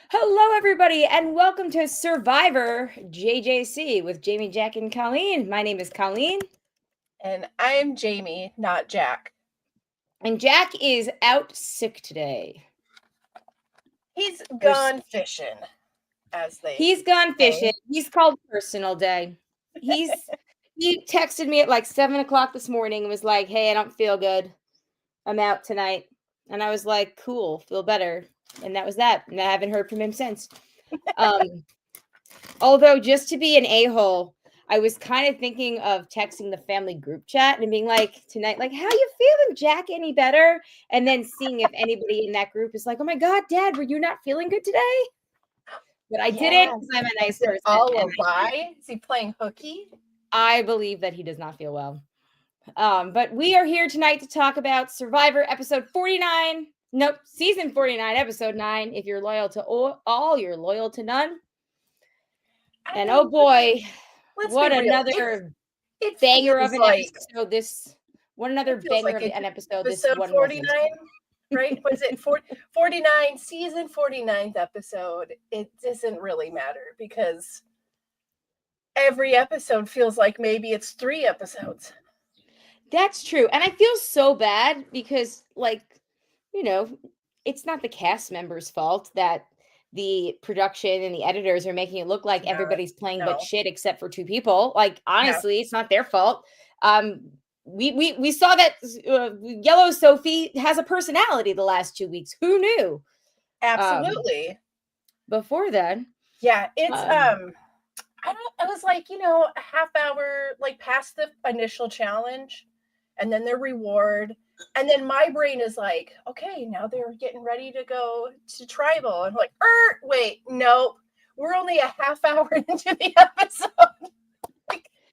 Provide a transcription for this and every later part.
Hello, everybody, and welcome to Survivor JJC with Jamie, Jack, and Colleen. My name is Colleen. And I'm Jamie, not Jack. And Jack is out sick today. He's gone fishing, He's gone fishing. He's called personal day. He texted me at like 7 o'clock this morning and was like, "Hey, I don't feel good. I'm out tonight." And I was like, "Cool, feel better." And that was that. And I haven't heard from him since. Although, just to be an a-hole, I was kind of thinking of texting the family group chat and being like, tonight, like, how you feeling, Jack? Any better? And then seeing if anybody in that group is like, oh my God, Dad, were you not feeling good today? But I didn't, because I'm a nice person. All a lie? Is he playing hooky? I believe that he does not feel well. But we are here tonight to talk about Survivor episode 49. Nope, season 49, episode 9. If you're loyal to all, you're loyal to none. And oh boy, what another banger of an episode this. What another banger of an episode this one. 49, right? Was it 49, season 49th episode? It doesn't really matter because every episode feels like maybe it's 3 episodes. That's true. And I feel so bad because, like, you know, it's not the cast members' fault that the production and the editors are making it look like everybody's playing but shit except for 2 people. Like, honestly, it's not their fault. We saw that Yellow Sophie has a personality the last 2 weeks. Who knew? Absolutely. Before then. Yeah, it's I was like, a half hour like past the initial challenge and then their reward. And then my brain is like, okay, now they're getting ready to go to tribal. I'm like, wait, no, we're only a half hour into the episode.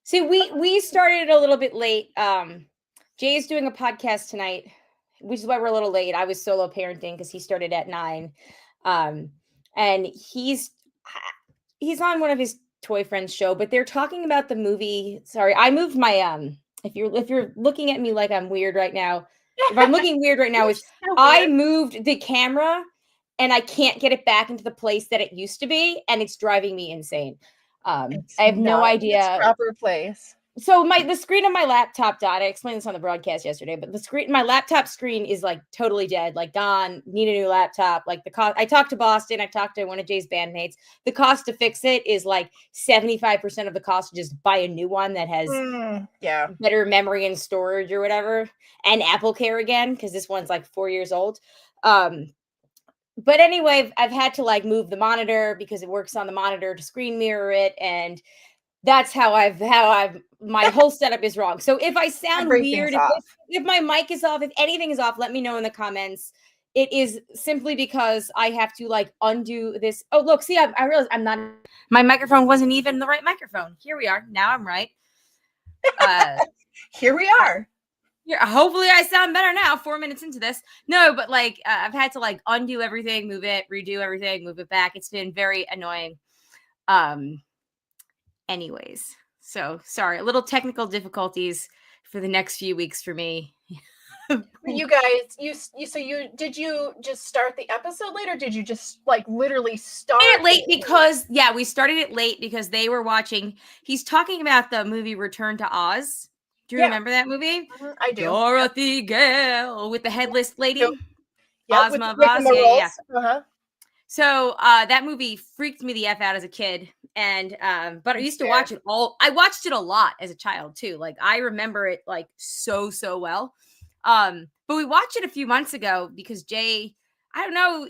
See, we started a little bit late. Jay is doing a podcast tonight, which is why we're a little late. I was solo parenting because he started at 9. And he's on one of his toy friends' show, but they're talking about the movie. Sorry, I moved my if you're looking at me like I'm weird right now, if I'm looking weird right now, is I moved the camera and I can't get it back into the place that it used to be, and it's driving me insane. I have no idea. Its proper place. So the screen of my laptop died. I explained this on the broadcast yesterday, but my laptop screen is like totally dead, like gone. Need a new laptop. Like the cost. I talked to Boston. I talked to one of Jay's bandmates. The cost to fix it is like 75% of the cost to just buy a new one that has better memory and storage or whatever, and Apple Care again because this one's like 4 years old. But anyway, I've had to like move the monitor because it works on the monitor to screen mirror it, and that's how my whole setup is wrong. So if I sound weird, if my mic is off, if anything is off, let me know in the comments. It is simply because I have to like undo this. Oh, look, see, I realized my microphone wasn't even the right microphone. Here we are. Now I'm right. Here we are. Yeah, hopefully I sound better now, 4 minutes into this. No, but like I've had to like undo everything, move it, redo everything, move it back. It's been very annoying. Anyways, so sorry, a little technical difficulties for the next few weeks for me. You guys, did you just start the episode late, or did you just like literally start it late? Because we started it late because they were watching. He's talking about the movie Return to Oz. Do you remember that movie? I do. Dorothy Gale with the headless lady. Ozma Voss. Yeah. So that movie freaked me the F out as a kid. And but I used to watch it I watched it a lot as a child too. Like I remember it like so well. But we watched it a few months ago because Jay, I don't know,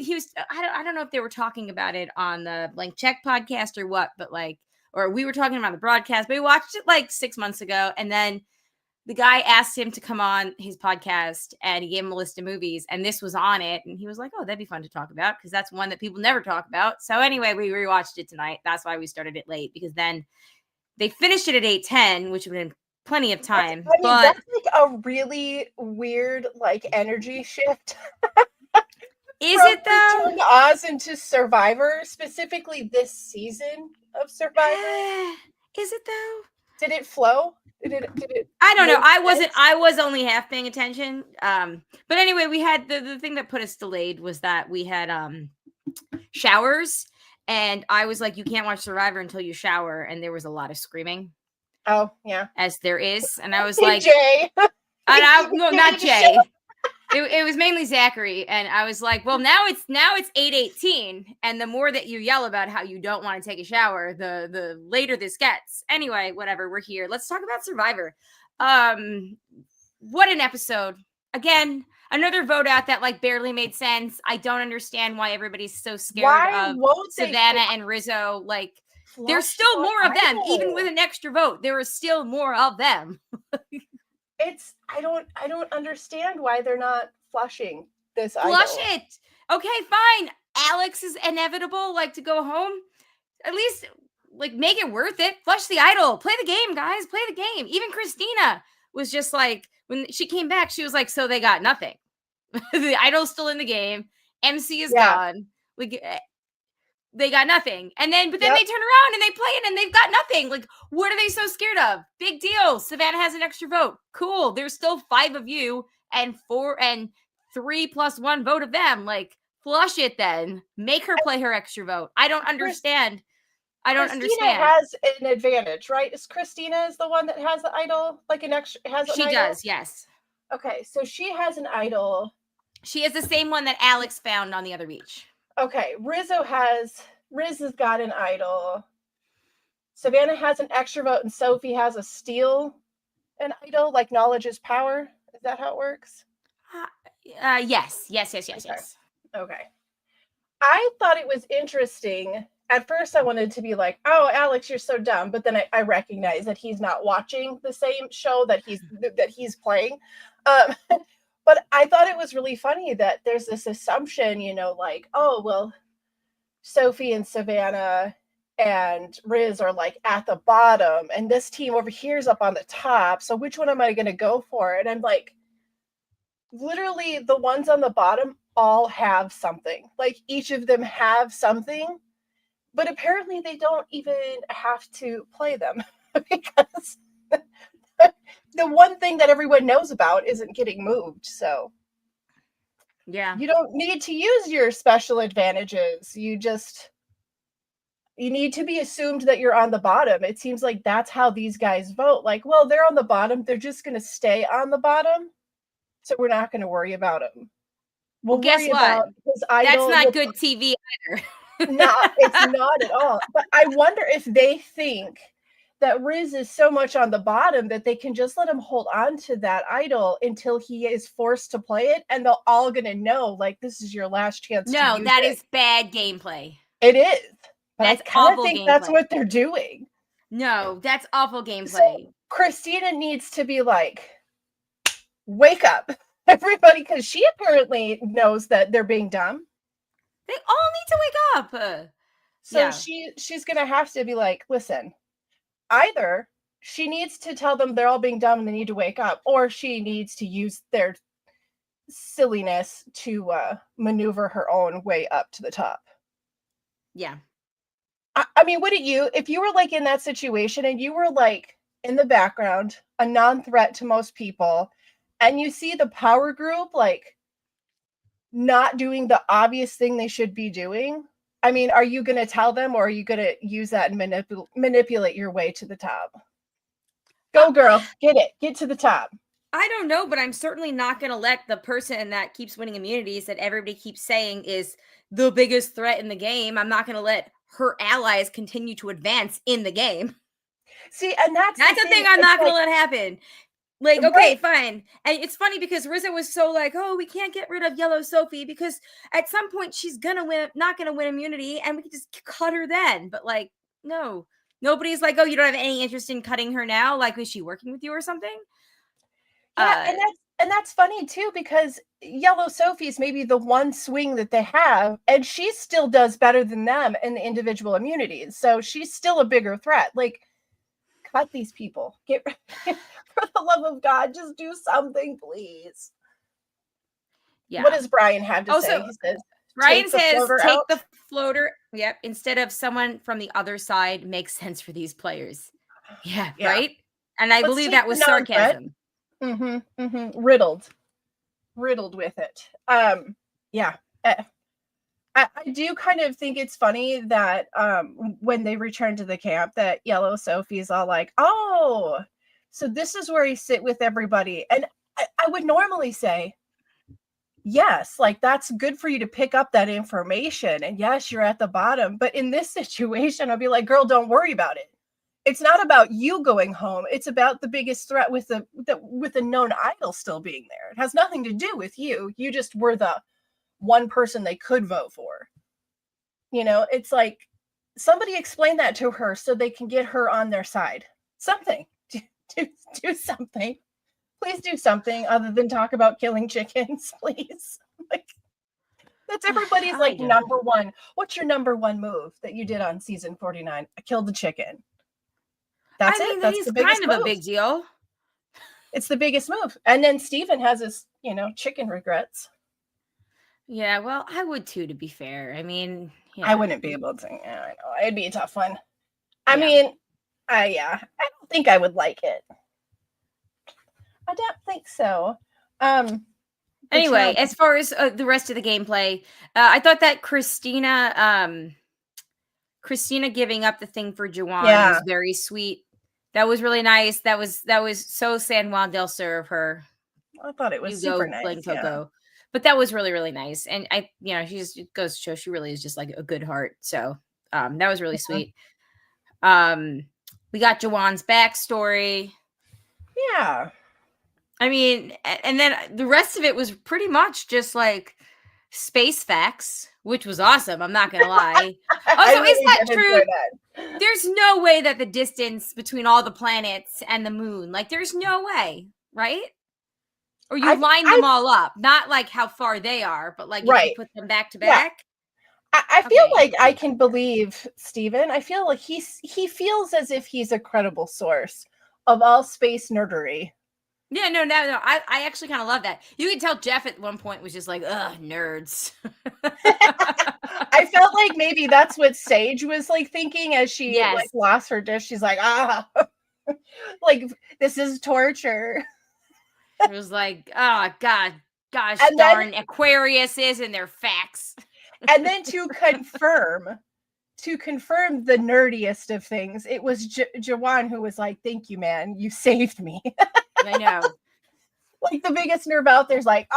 I don't know if they were talking about it on the Blank Check podcast or what, but like, or we were talking about the broadcast, but we watched it like 6 months ago, and then the guy asked him to come on his podcast and he gave him a list of movies, and this was on it. And he was like, oh, that'd be fun to talk about because that's one that people never talk about. So anyway, we rewatched it tonight. That's why we started it late, because then they finished it at 8:10, which would have been plenty of time. I mean, But that's like a really weird like energy shift is from it though? Return to Oz into Survivor, specifically this season of Survivor. Is it though? Did it flow? Did it I don't know. make sense? I was only half paying attention. But anyway, we had the thing that put us delayed was that we had showers, and I was like, you can't watch Survivor until you shower, and there was a lot of screaming. Oh, yeah. As there is. And I was Hey, like, Jay. no, not Jay. It was mainly Zachary, and I was like, well, now it's 8:18, and the more that you yell about how you don't want to take a shower, the later this gets. Anyway, whatever, we're here. Let's talk about Survivor. What an episode. Again, another vote out that like barely made sense. I don't understand why everybody's so scared of Savannah and Rizzo. Like, there's still more of them, even with an extra vote. There is still more of them. I don't understand why they're not flushing this idol. Flush it. Okay, fine. Alex is inevitable, like to go home. At least like make it worth it. Flush the idol. Play the game, guys. Play the game. Even Christina was just like, when she came back, she was like, so they got nothing. The idol's still in the game. MC is gone. Like, they got nothing. And then, but then they turn around and they play it and they've got nothing. Like, what are they so scared of? Big deal. Savannah has an extra vote. Cool. There's still 5 of you and 3 + 1 vote of them. Like, flush it then. Make her play her extra vote. I don't understand. Christina has an advantage, right? Is Christina the one that has the idol? Like an extra She does, yes. Okay, so she has an idol. She is the same one that Alex found on the other beach. Okay, Riz has got an idol. Savannah has an extra vote, and Sophie has a steal an idol, like knowledge is power. Is that how it works? Yes. Okay. I thought it was interesting. At first, I wanted to be like, "Oh, Alex, you're so dumb," but then I recognize that he's not watching the same show that he's playing. But I thought it was really funny that there's this assumption, like, oh, well, Sophie and Savannah and Riz are like at the bottom, and this team over here is up on the top. So which one am I going to go for? And I'm like, literally, the ones on the bottom all have something. Like, each of them have something, but apparently they don't even have to play them because the one thing that everyone knows about isn't getting moved. So yeah, you don't need to use your special advantages. You need to be assumed that you're on the bottom. It seems like that's how these guys vote. Like, well, they're on the bottom. They're just going to stay on the bottom. So we're not going to worry about them. Well, guess what? That's not good TV either. No, it's not at all. But I wonder if they think that Riz is so much on the bottom that they can just let him hold on to that idol until he is forced to play it, and they're all gonna know, like, this is your last chance. No, that is bad gameplay. It is. But I kind of think that's what they're doing. No, that's awful gameplay. So Christina needs to be like, wake up, everybody, because she apparently knows that they're being dumb. They all need to wake up. So she's gonna have to be like, listen, either she needs to tell them they're all being dumb and they need to wake up, or she needs to use their silliness to maneuver her own way up to the top. Yeah. I mean, wouldn't you, if you were like in that situation and you were like in the background, a non-threat to most people, and you see the power group like not doing the obvious thing they should be doing? I mean, are you going to tell them, or are you going to use that and manipulate your way to the top? Go, girl. Get it. Get to the top. I don't know, but I'm certainly not going to let the person that keeps winning immunities that everybody keeps saying is the biggest threat in the game. I'm not going to let her allies continue to advance in the game. See, and that's the thing I'm not going to let happen. Like, okay, fine. And it's funny because Rizzo was so like, oh, we can't get rid of Yellow Sophie because at some point she's not going to win immunity, and we can just cut her then. But like, no, nobody's like, oh, you don't have any interest in cutting her now? Like, is she working with you or something? Yeah, and that's funny too, because Yellow Sophie's maybe the one swing that they have, and she still does better than them in the individual immunities. So she's still a bigger threat. Like, cut these people. Get for the love of God, just do something, please. Yeah. What does Brian have to say? He says, Brian says, take out. the floater. Yep. Instead of someone from the other side makes sense for these players. Yeah. Right. And I believe that was sarcasm. Riddled with it. Yeah. I do kind of think it's funny that when they return to the camp, that Yellow Sophie's all like, oh, so this is where you sit with everybody. And I would normally say, yes, like that's good for you to pick up that information. And yes, you're at the bottom. But in this situation, I'll be like, girl, don't worry about it. It's not about you going home. It's about the biggest threat with the known idol still being there. It has nothing to do with you. You just were the one person they could vote for. You know, it's like somebody explain that to her so they can get her on their side. Something. Do something. Please do something other than talk about killing chickens, please. Like, that's everybody's like number one. What's your number one move that you did on season 49? I killed the chicken. That's it. That's the biggest kind of a big deal. It's the biggest move. And then Steven has his, chicken regrets. Yeah, well, I would too, to be fair. I mean, yeah. I wouldn't be able to. Yeah, I know. It'd be a tough one. I mean, I don't think I would like it. I don't think so. Anyway, as far as the rest of the gameplay, I thought that Christina giving up the thing for Juwan was very sweet. That was really nice. That was so San Juan del Sur of her. I thought it was super nice. Go. But that was really, really nice. And she just goes to show she really is just like a good heart. So that was really sweet. We got Juwan's backstory. Yeah. I mean, and then the rest of it was pretty much just like space facts, which was awesome. I'm not going to lie. Also, is that true? There's no way that the distance between all the planets and the moon, like there's no way, right? Or you line them all up, not like how far they are, but like if you put them back to back. I feel like I can believe Steven. I feel like he feels as if he's a credible source of all space nerdery. Yeah, no. I actually kind of love that. You could tell Jeff at one point was just like, ugh, nerds. I felt like maybe that's what Sage was like thinking as she like lost her dish. She's like, like this is torture. It was like, oh gosh darn, Aquarius is and their facts. And then to confirm the nerdiest of things, it was Juwan who was like, thank you, man. You saved me. I know. Like the biggest nerd out there's like,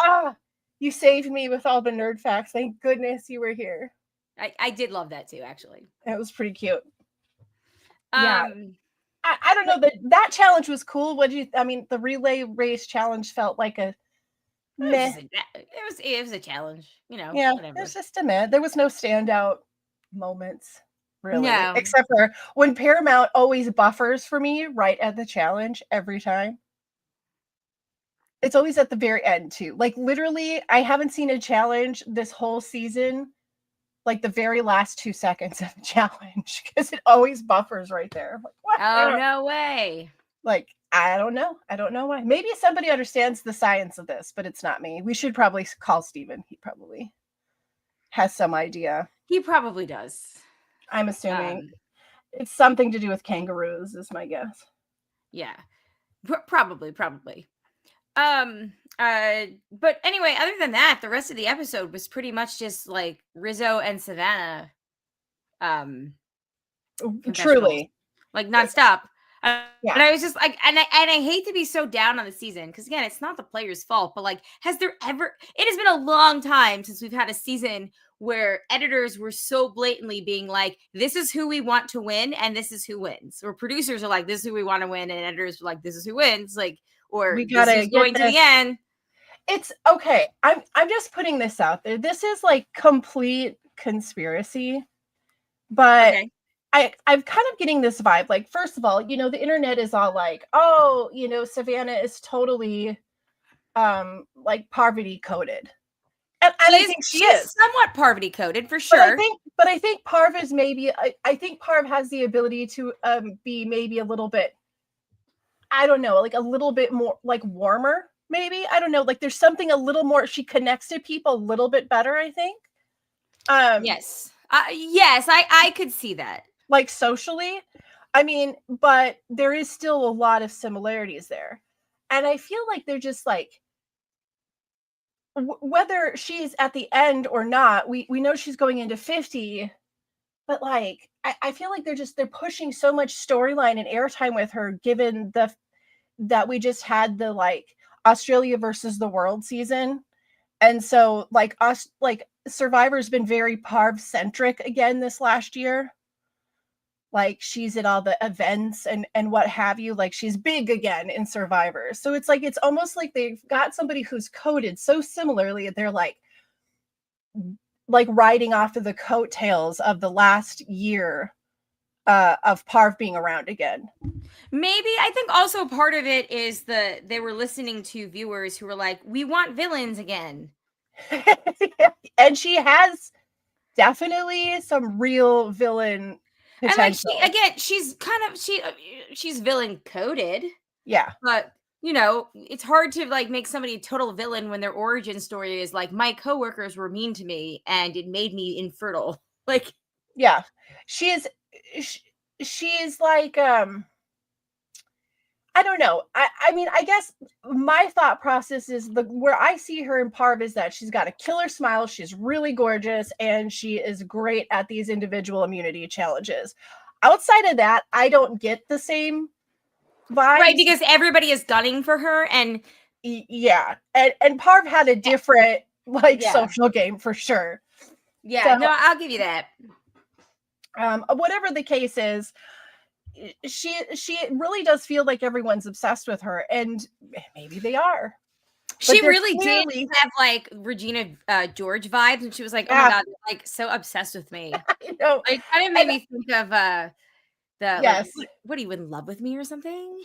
you saved me with all the nerd facts. Thank goodness you were here. I did love that too, actually. It was pretty cute. Yeah. I don't know, that challenge was cool. The relay race challenge felt like a meh. It was a challenge, Yeah, whatever. It was just a meh. There was no standout moments, really. No. Except for when Paramount always buffers for me right at the challenge every time. It's always at the very end, too. Like, literally, I haven't seen a challenge this whole season, like the very last 2 seconds of the challenge, because it always buffers right there. Like, what? Oh, no way. Like, I don't know. I don't know why. Maybe somebody understands the science of this, but it's not me. We should probably call Steven. He probably has some idea. He probably does. I'm assuming it's something to do with kangaroos, is my guess. Yeah, probably. But anyway, other than that, the rest of the episode was pretty much just like Rizzo and Savannah. Truly, like nonstop. And I was just like, and I hate to be so down on the season because again, it's not the players' fault, but like, it has been a long time since we've had a season where editors were so blatantly being like, this is who we want to win and this is who wins. Or producers are like, this is who we want to win, and editors are like, this is who wins. Like, or this is going to the end. It's okay. I'm just putting this out there. This is like complete conspiracy, but I'm kind of getting this vibe. Like, first of all, the internet is all like, oh, Savannah is totally like poverty coded. And I think she is somewhat poverty coded for sure. But I think Parv is maybe I think Parv has the ability to be maybe a little bit I don't know, like a little bit more like warmer, maybe. I don't know. Like there's something a little more. She connects to people a little bit better, I think. Yes. Yes, I could see that. Like socially. I mean, but there is still a lot of similarities there. And I feel like they're just like whether she's at the end or not, we know she's going into 50, but like I feel like they're pushing so much storyline and airtime with her given that we just had the like Australia versus the world season. And so like us like Survivor's been very Parv centric again this last year. Like she's at all the events and what have you, like she's big again in Survivor. So it's like it's almost like they've got somebody who's coded so similarly, they're like riding off of the coattails of the last year of Parv being around again. Maybe I think also part of it is they were listening to viewers who were like, we want villains again. And she has definitely some real villain potential. And like she's villain coded. Yeah. But you know, it's hard to like make somebody a total villain when their origin story is like my coworkers were mean to me and it made me infertile. Like, yeah, she is like I don't know. I mean, I guess my thought process is where I see her in Parv is that she's got a killer smile, she's really gorgeous, and she is great at these individual immunity challenges. Outside of that, I don't get the same vibes. Right, because everybody is gunning for her, and yeah, and Parv had a different social game for sure. Yeah, so, no, I'll give you that. Whatever the case is, she really does feel like everyone's obsessed with her, and maybe they are. She really did have like Regina George vibes, and she was like, "Oh my god, like so obsessed with me." I know. It kind of made me think of like, what are you in love with me or something?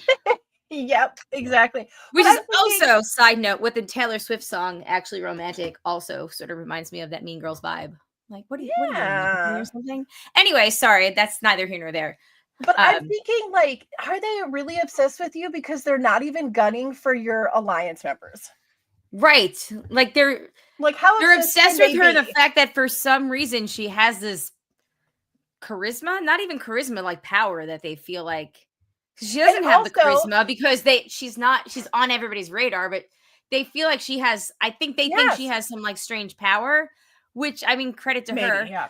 Yep, exactly. Which is also, side note, with the Taylor Swift song, Actually Romantic, also sort of reminds me of that Mean Girls vibe. Like, what are you in love with me or something? Anyway, sorry, that's neither here nor there. But I'm thinking, like, are they really obsessed with you because they're not even gunning for your alliance members? Right. Like they're obsessed with her, the fact that for some reason she has this charisma, not even charisma, like power that they feel like she doesn't have the charisma because she's on everybody's radar, but they feel like she has, I think they think she has some like strange power, which I mean, credit to her. Yeah.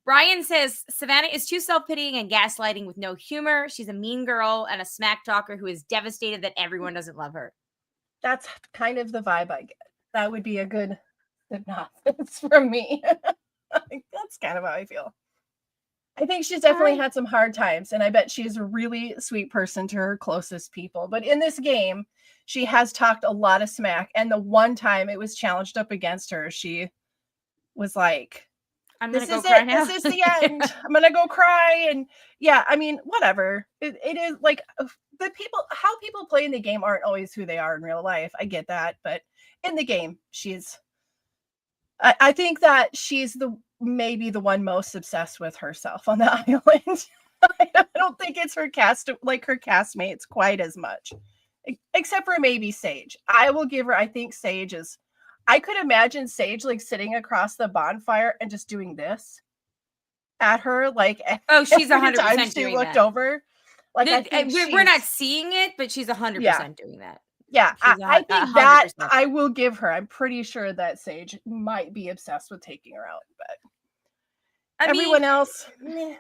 Brian says Savannah is too self-pitying and gaslighting with no humor. She's a mean girl and a smack talker who is devastated that everyone doesn't love her. That's kind of the vibe I get. That would be a good synopsis from me. That's kind of how I feel. I think she's definitely had some hard times, and I bet she's a really sweet person to her closest people. But in this game, she has talked a lot of smack, and the one time it was challenged up against her, she was like, "This is it. This is the end. I'm gonna go cry." And yeah, I mean, whatever. It is like how people play in the game aren't always who they are in real life. I get that, but in the game, I think that she's maybe the one most obsessed with herself on the island. I don't think it's her castmates quite as much, except for maybe Sage. I will give her, I think Sage is, I could imagine Sage like sitting across the bonfire and just doing this at her, like, oh, she's 100% doing looked over. Like, we're not seeing it, but she's 100% doing that. Yeah, I think that I will give her. I'm pretty sure that Sage might be obsessed with taking her out, but everyone else. Again,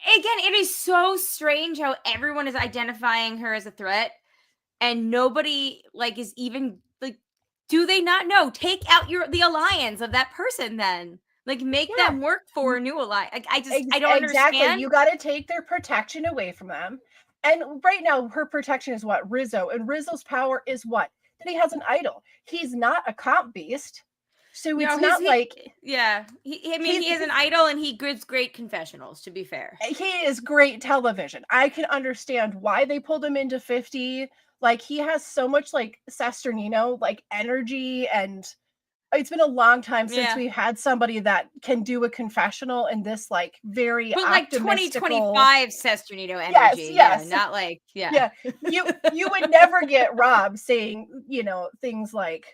it is so strange how everyone is identifying her as a threat, and nobody like is even like, do they not know? Take out the alliance of that person, then like make them work for a new alliance. Like, I don't understand. Exactly, you got to take their protection away from them. And right now, her protection is what? Rizzo. And Rizzo's power is what? That he has an idol. He's not a comp beast. So it's not like... Yeah. He has an idol and he gives great confessionals, to be fair. He is great television. I can understand why they pulled him into 50. Like, he has so much, like, Sesternino, like, energy and It's been a long time since Yeah. we had somebody that can do a confessional in this like very But like optimistical. 2025 Sesternito Yes, energy. Yeah. yes. Not like, yeah. Yeah. You would never get Rob saying, things like,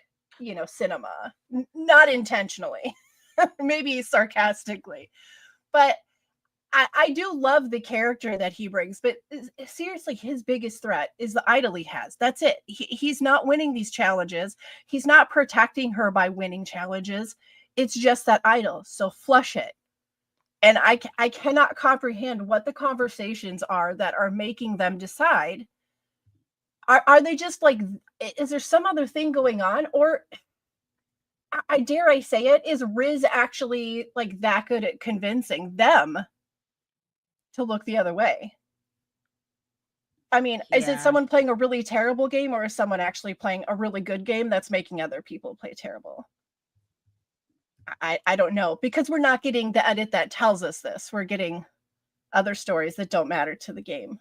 cinema. Not intentionally. Maybe sarcastically. But I do love the character that he brings, but seriously, his biggest threat is the idol he has. That's it. He's not winning these challenges. He's not protecting her by winning challenges. It's just that idol. So flush it. And I cannot comprehend what the conversations are that are making them decide. Are they just like, is there some other thing going on? Or I dare I say it, is Riz actually like that good at convincing them to look the other way? I mean, is it Yeah. someone playing a really terrible game, or is someone actually playing a really good game that's making other people play terrible? I don't know, because we're not getting the edit that tells us this. We're getting other stories that don't matter to the game.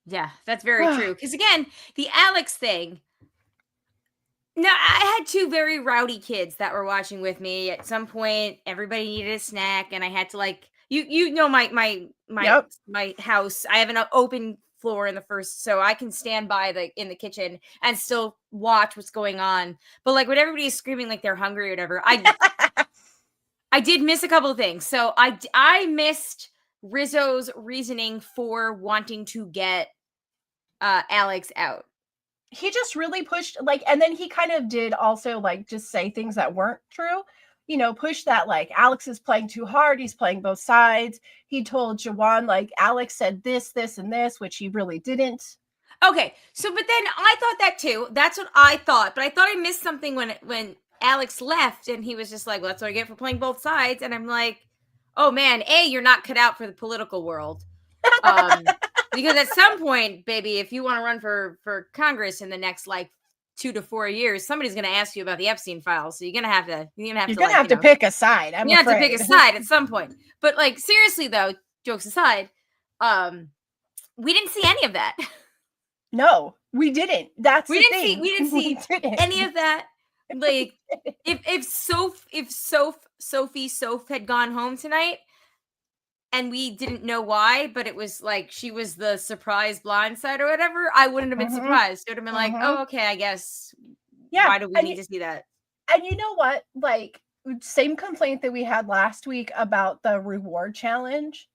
Yeah, that's very true. Because again, the Alex thing. No, I had two very rowdy kids that were watching with me. At some point, everybody needed a snack, and I had to like you know Yep. my house. I have an open floor in the first, so I can stand by in the kitchen and still watch what's going on. But like when everybody is screaming like they're hungry or whatever, I did miss a couple of things. So I missed Rizzo's reasoning for wanting to get Alex out. He just really pushed like, and then he kind of did also like just say things that weren't true. Push that like Alex is playing too hard. He's playing both sides. He told Jawan like Alex said this, this, and this, which he really didn't. Okay, so but then I thought that too. That's what I thought, but I thought I missed something when Alex left, and he was just like, "Well, that's what I get for playing both sides." And I'm like, "Oh man, you're not cut out for the political world." Because at some point, baby, if you want to run for Congress in the next like 2 to 4 years, somebody's going to ask you about the Epstein files. So you're gonna have to Pick a side. You have to pick a side at some point. But like seriously though, jokes aside, we didn't see any of that. No, we didn't. That's we the didn't thing. see we didn't see any of that. Like if Sophie had gone home tonight, and we didn't know why, but it was like she was the surprise blindside or whatever, I wouldn't have been surprised. It would have been like, oh, okay, I guess. Yeah. Why do we need to see that? And you know what? Like, same complaint that we had last week about the reward challenge.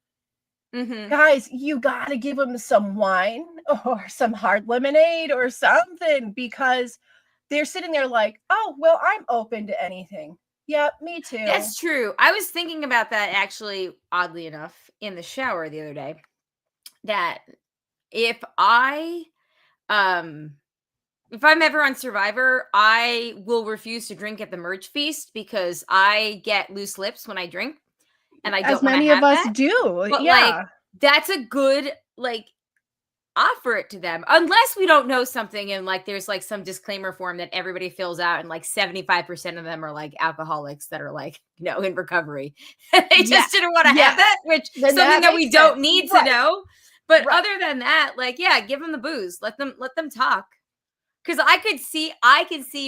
Mm-hmm. Guys, you got to give them some wine or some hard lemonade or something, because they're sitting there like, oh, well, I'm open to anything. Yep, me too. That's true. I was thinking about that actually, oddly enough, in the shower the other day, that if I'm ever on Survivor, I will refuse to drink at the merch feast because I get loose lips when I drink, and I don't. As many of us do. But yeah, like that's a good like offer it to them, unless we don't know something and like there's like some disclaimer form that everybody fills out, and like 75% of them are like alcoholics that are like in recovery. They just didn't want to have that, which is something that we don't need to know. But other than that, like give them the booze, let them talk. Because I can see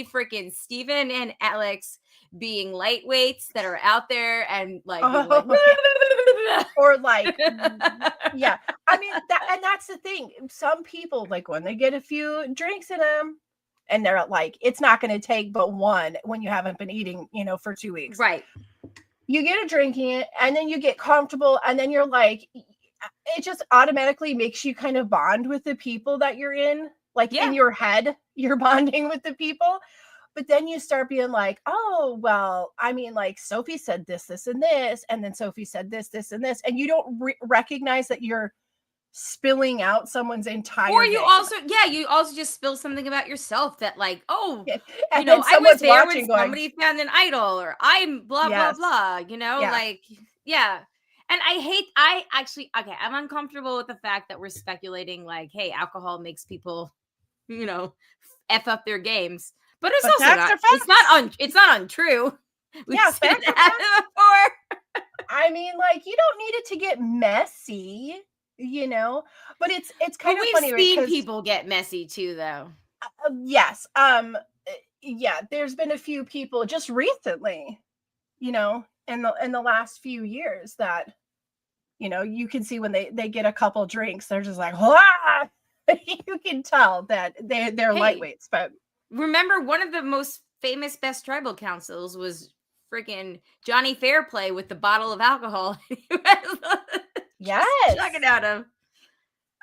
freaking Steven and Alex being lightweights that are out there and like, or like, yeah. I mean, that's the thing. Some people, like when they get a few drinks in them, and they're like, it's not going to take but one when you haven't been eating, for 2 weeks. Right. You get a drinking it, and then you get comfortable, and then you're like, it just automatically makes you kind of bond with the people that you're in. Like in your head, you're bonding with the people. But then you start being like, oh, well, I mean, like Sophie said this, this, and this. And then Sophie said this, this, and this. And you don't recognize that you're spilling out someone's entire Or you day. you also just spill something about yourself that like, oh, I was there when somebody found an idol, or I'm blah, blah, blah, like, yeah. And I'm uncomfortable with the fact that we're speculating like, hey, alcohol makes people, F up their games. But it's also it's not untrue. We've said that before. I mean, like, you don't need it to get messy, but it's kind of funny. We've seen people get messy too, though. Yes. yeah, there's been a few people just recently, in the last few years that, you can see when they get a couple drinks, they're just like, "Wah!" You can tell that they're Hey, lightweights, but remember one of the most famous best tribal councils was freaking Johnny Fairplay with the bottle of alcohol. He was just chugging yes. out of.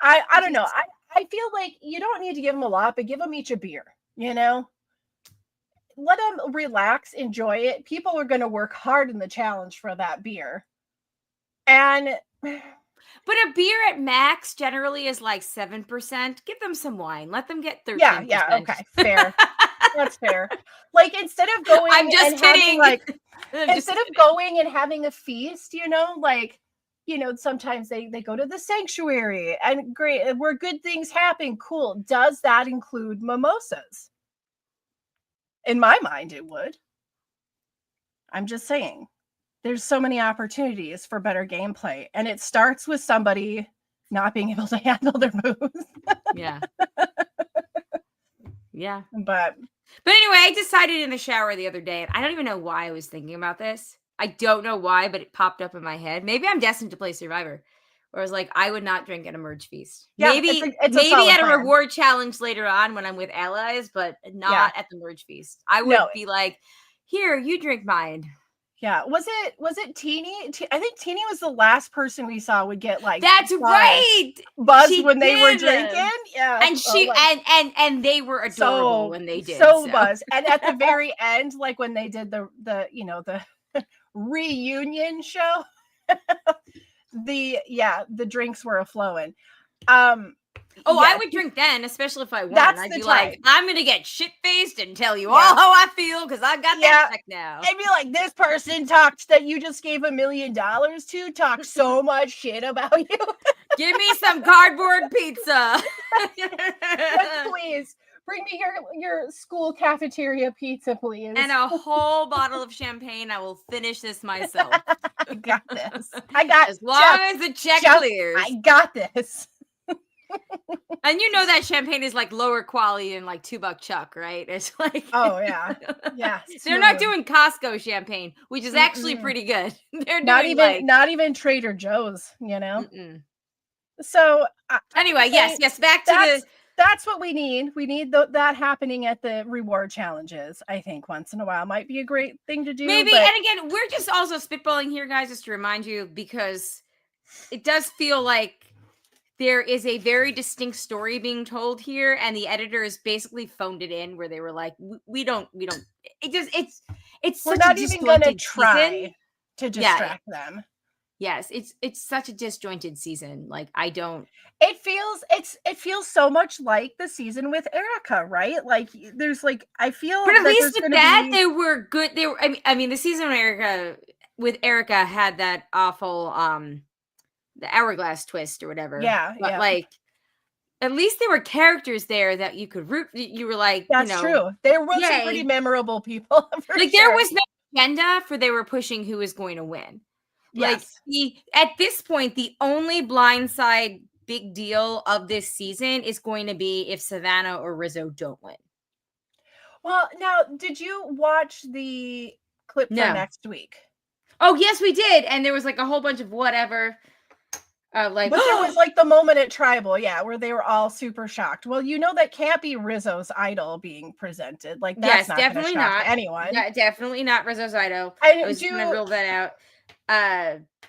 I don't know. Just I feel like you don't need to give them a lot, but give them each a beer, Let them relax, enjoy it. People are going to work hard in the challenge for that beer. And But a beer at max generally is like 7%. Give them some wine. Let them get 13%. yeah, okay, fair. That's fair. Like instead of going I'm just and having kidding. like I'm just instead of kidding. going and having a feast, like sometimes they go to the sanctuary and great where good things happen. Cool. Does that include mimosas? In my mind, it would. I'm just saying. There's so many opportunities for better gameplay, and it starts with somebody not being able to handle their moves. Yeah. Yeah. But anyway, I decided in the shower the other day, and I don't even know why I was thinking about this. I don't know why, but it popped up in my head. Maybe I'm destined to play Survivor. Where I was like, I would not drink at a merge feast. yeah, Maybe it's a maybe solid at a plan. reward challenge later on when I'm with allies, but not at the merge feast. I would be like, here, you drink mine. Yeah. Was it Teeny? I think Teeny was the last person we saw would get like That's right. buzzed when they were drinking. Yeah. And she and they were adorable when they did. So buzzed. And at the very end, like when they did the reunion show, the drinks were a-flowing. I would drink then, especially if I won. I'd be like, I'm gonna get shit-faced and tell you all how I feel because I've got that check now. I'd be like, this person talks that you just gave $1 million to talk so much shit about you. Give me some cardboard pizza. Yes, please. Bring me your school cafeteria pizza, please. And a whole bottle of champagne. I will finish this myself. I got this. As long as the check clears. I got this. And that champagne is like lower quality than like $2 Chuck, right? It's like, oh yeah, yeah. They're not doing Costco champagne, which is actually pretty good. They're not even Trader Joe's, So anyway, yes, back to that's what we need. We need that happening at the reward challenges. I think once in a while might be a great thing to do. Maybe, and again, we're just also spitballing here, guys, just to remind you, because it does feel like there is a very distinct story being told here, and the editors basically phoned it in where they were like, we don't it's we're not even gonna try to distract them. Yes, it's such a disjointed season. Like it feels so much like the season with Erica, right? Like there's like I feel But at least with that they were good. They were I mean the season with Erica had that awful the hourglass twist or whatever. Yeah. But like at least there were characters there that you could root. You were like, that's true. There were some pretty memorable people. Like there was no agenda for they were pushing who was going to win. Yes. Like at this point, the only blindside big deal of this season is going to be if Savannah or Rizzo don't win. Well, now, did you watch the clip for next week? Oh, yes, we did. And there was like a whole bunch of whatever. But there was like the moment at Tribal, where they were all super shocked. Well, that can't be Rizzo's idol being presented. Like that's definitely not anyone. Yeah, definitely not Rizzo's idol. I was gonna rule that out.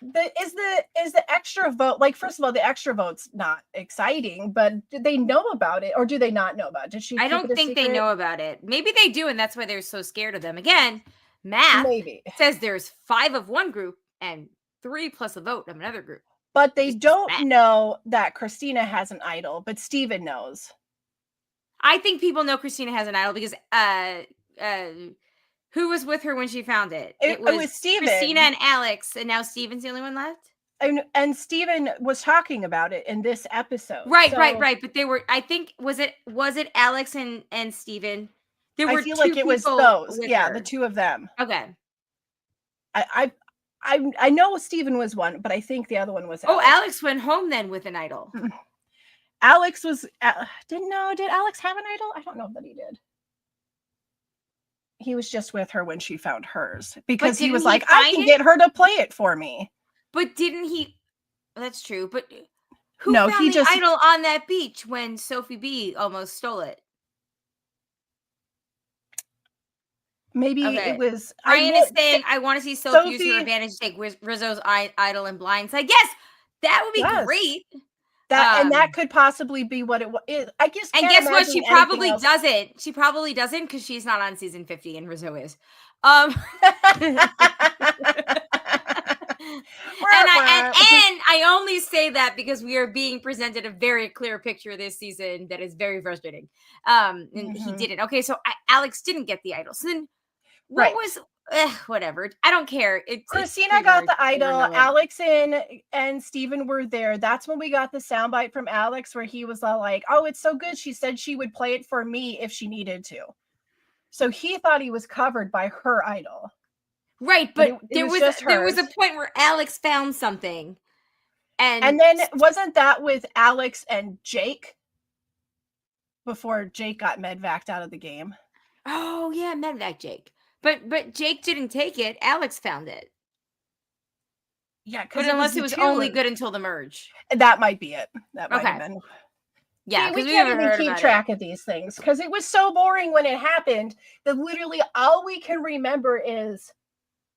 Is the extra vote, like, first of all, the extra vote's not exciting, but did they know about it or do they not know about it? Did she I don't think they know about it. Maybe they do, and that's why they're so scared of them. Again, math says there's 5 of one group and 3 plus a vote of another group. But they don't know that Christina has an idol, but Steven knows. I think people know Christina has an idol because who was with her when she found it? It was Steven. Christina and Alex, and now Steven's the only one left? And Steven was talking about it in this episode. Right. But they were, I think, was it Alex and Steven? There were I feel like it was those. Yeah, the 2 of them. Okay. I know Steven was one, but I think the other one was Alex. Oh, Alex went home then with an idol. Alex was did Alex have an idol? I don't know that he did. He was just with her when she found hers because he didn't was he like, I find can it? get her to play it for me. But didn't he? That's true. But who No, found he the just idol on that beach when Sophie B almost stole it? maybe Okay. it was Ryan is saying, I want to see Sophie use her Sophie. advantage to take Rizzo's idol and blindside. Yes, that would be Yes. great. And that could possibly be what it was. I just And can't guess what? imagine She anything probably else. doesn't. She probably doesn't because she's not on season 50 and Rizzo is. And I only say that because we are being presented a very clear picture this season that is very frustrating. And he didn't. Okay, so Alex didn't get the idol. So then what was whatever? I don't care. Christina got the idol. Alex and Steven were there. That's when we got the soundbite from Alex where he was all like, oh, it's so good. She said she would play it for me if she needed to. So he thought he was covered by her idol. Right, but there was a point where Alex found something. And then wasn't that with Alex and Jake? Before Jake got medvaced out of the game. Oh yeah, medvac Jake. But Jake didn't take it. Alex found it. Yeah, but unless it was only good until the merge. That might be it. That might have been. Yeah, we can't even keep track of these things because it was so boring when it happened that literally all we can remember is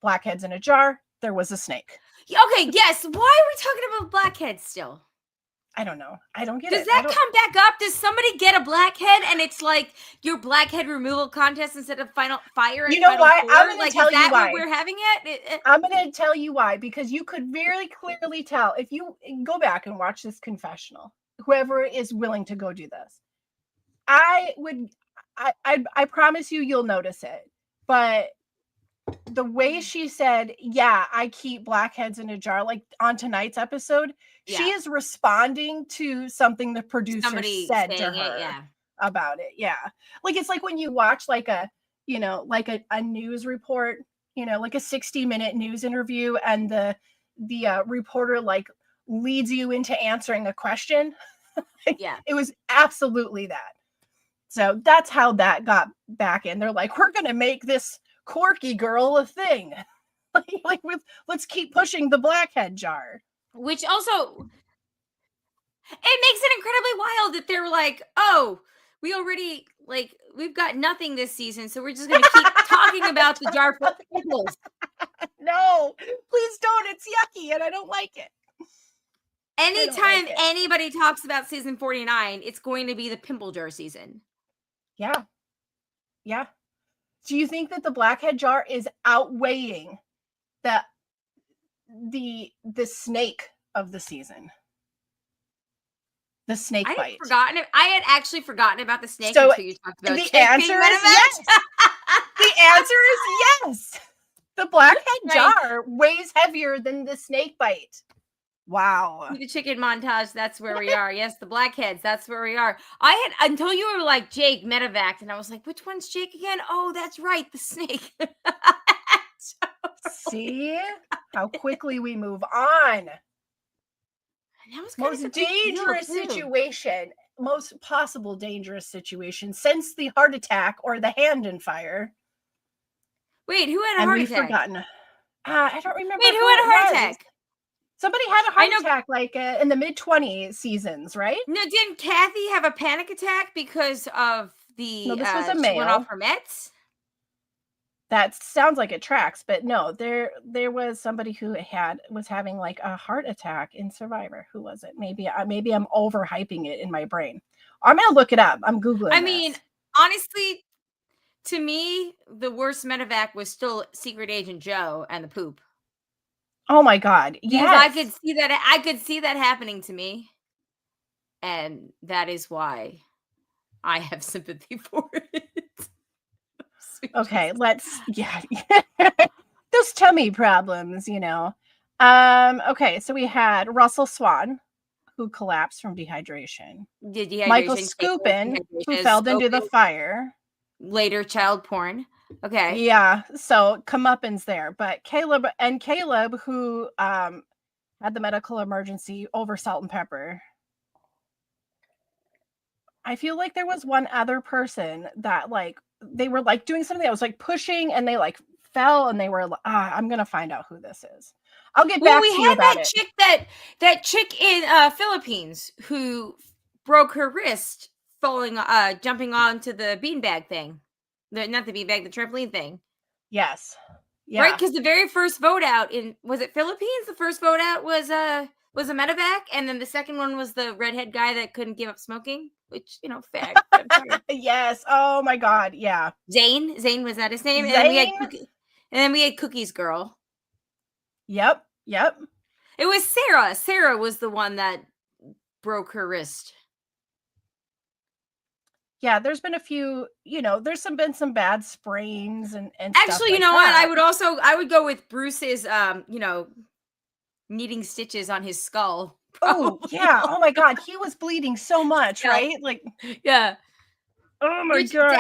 blackheads in a jar. There was a snake. Okay, yes. Why are we talking about blackheads still? I don't know. I don't get it. Does that come back up? Does somebody get a blackhead and it's like your blackhead removal contest instead of final fire? You know why? I'm going to tell you why. What we're having it? I'm going to tell you why because you could very clearly tell if you go back and watch this confessional. Whoever is willing to go do this, I promise you'll notice it. But the way she said, yeah, I keep blackheads in a jar, like on tonight's episode, she is responding to something the producer said to her about it. Yeah. Like, it's like when you watch like a news report, like a 60-minute news interview and the reporter like leads you into answering a question. It was absolutely that. So that's how that got back in. They're like, we're going to make this quirky girl a thing. Let's keep pushing the blackhead jar. Which also, it makes it incredibly wild that they're like, oh, we already, we've got nothing this season, so we're just going to keep talking about the jar full of pimples. No, please don't. It's yucky, and I don't like it. Anytime anybody talks about season 49, it's going to be the pimple jar season. Yeah. Yeah. Do you think that the blackhead jar is outweighing the snake of the season? The snake bite. I had actually forgotten about the snake until you talked about the answer is yes. The answer is yes. The blackhead jar weighs heavier than the snake bite. Wow. The chicken montage, that's where we are. Yes, the blackheads, that's where we are. I had, until you were like, Jake, medevac, and I was like, which one's Jake again? Oh, that's right, the snake. See how quickly we move on. That was most dangerous situation, most possible dangerous situation since the heart attack or the hand in fire. Wait, who had a heart attack? We've forgotten. I don't remember. Wait, who had a heart attack? Somebody had a heart attack like in the mid-20s seasons, right? No, didn't Kathy have a panic attack because of the this was a male. She went off her meds? That sounds like it tracks, but no, there was somebody who was having like a heart attack in Survivor. Who was it? Maybe I'm overhyping it in my brain. I'm gonna look it up. I'm Googling. I mean, honestly, to me, the worst medevac was still Secret Agent Joe and the poop. Oh my God. Yes. I could see that happening to me. And that is why I have sympathy for it. Okay, those tummy problems, Okay, so we had Russell Swan, who collapsed from dehydration. Michael Scoopin, who fell into the fire. Later, child porn. Okay. Yeah, so comeuppance there. But Caleb, who had the medical emergency over salt and pepper. I feel like there was one other person that they were like doing something that was like pushing, and they like fell, and they were like, I'm gonna find out who this is. I'll get back to you about it. That chick in Philippines who broke her wrist falling, jumping onto the beanbag thing. Not the beanbag, the trampoline thing. Yes. Yeah. Right? Because the very first vote out was it Philippines? The first vote out was a medevac, and then the second one was the redhead guy that couldn't give up smoking, which, fair. Yes. Oh my God. Yeah. Zane, was that his name? Zane? And then we had Cookie's girl. Yep. It was Sarah. Sarah was the one that broke her wrist. Yeah, there's been a few, there's been some bad sprains and actually, stuff you know what? I would go with Bruce's needing stitches on his skull. Oh, yeah. Oh my God. He was bleeding so much, right? Like, yeah. Oh my God.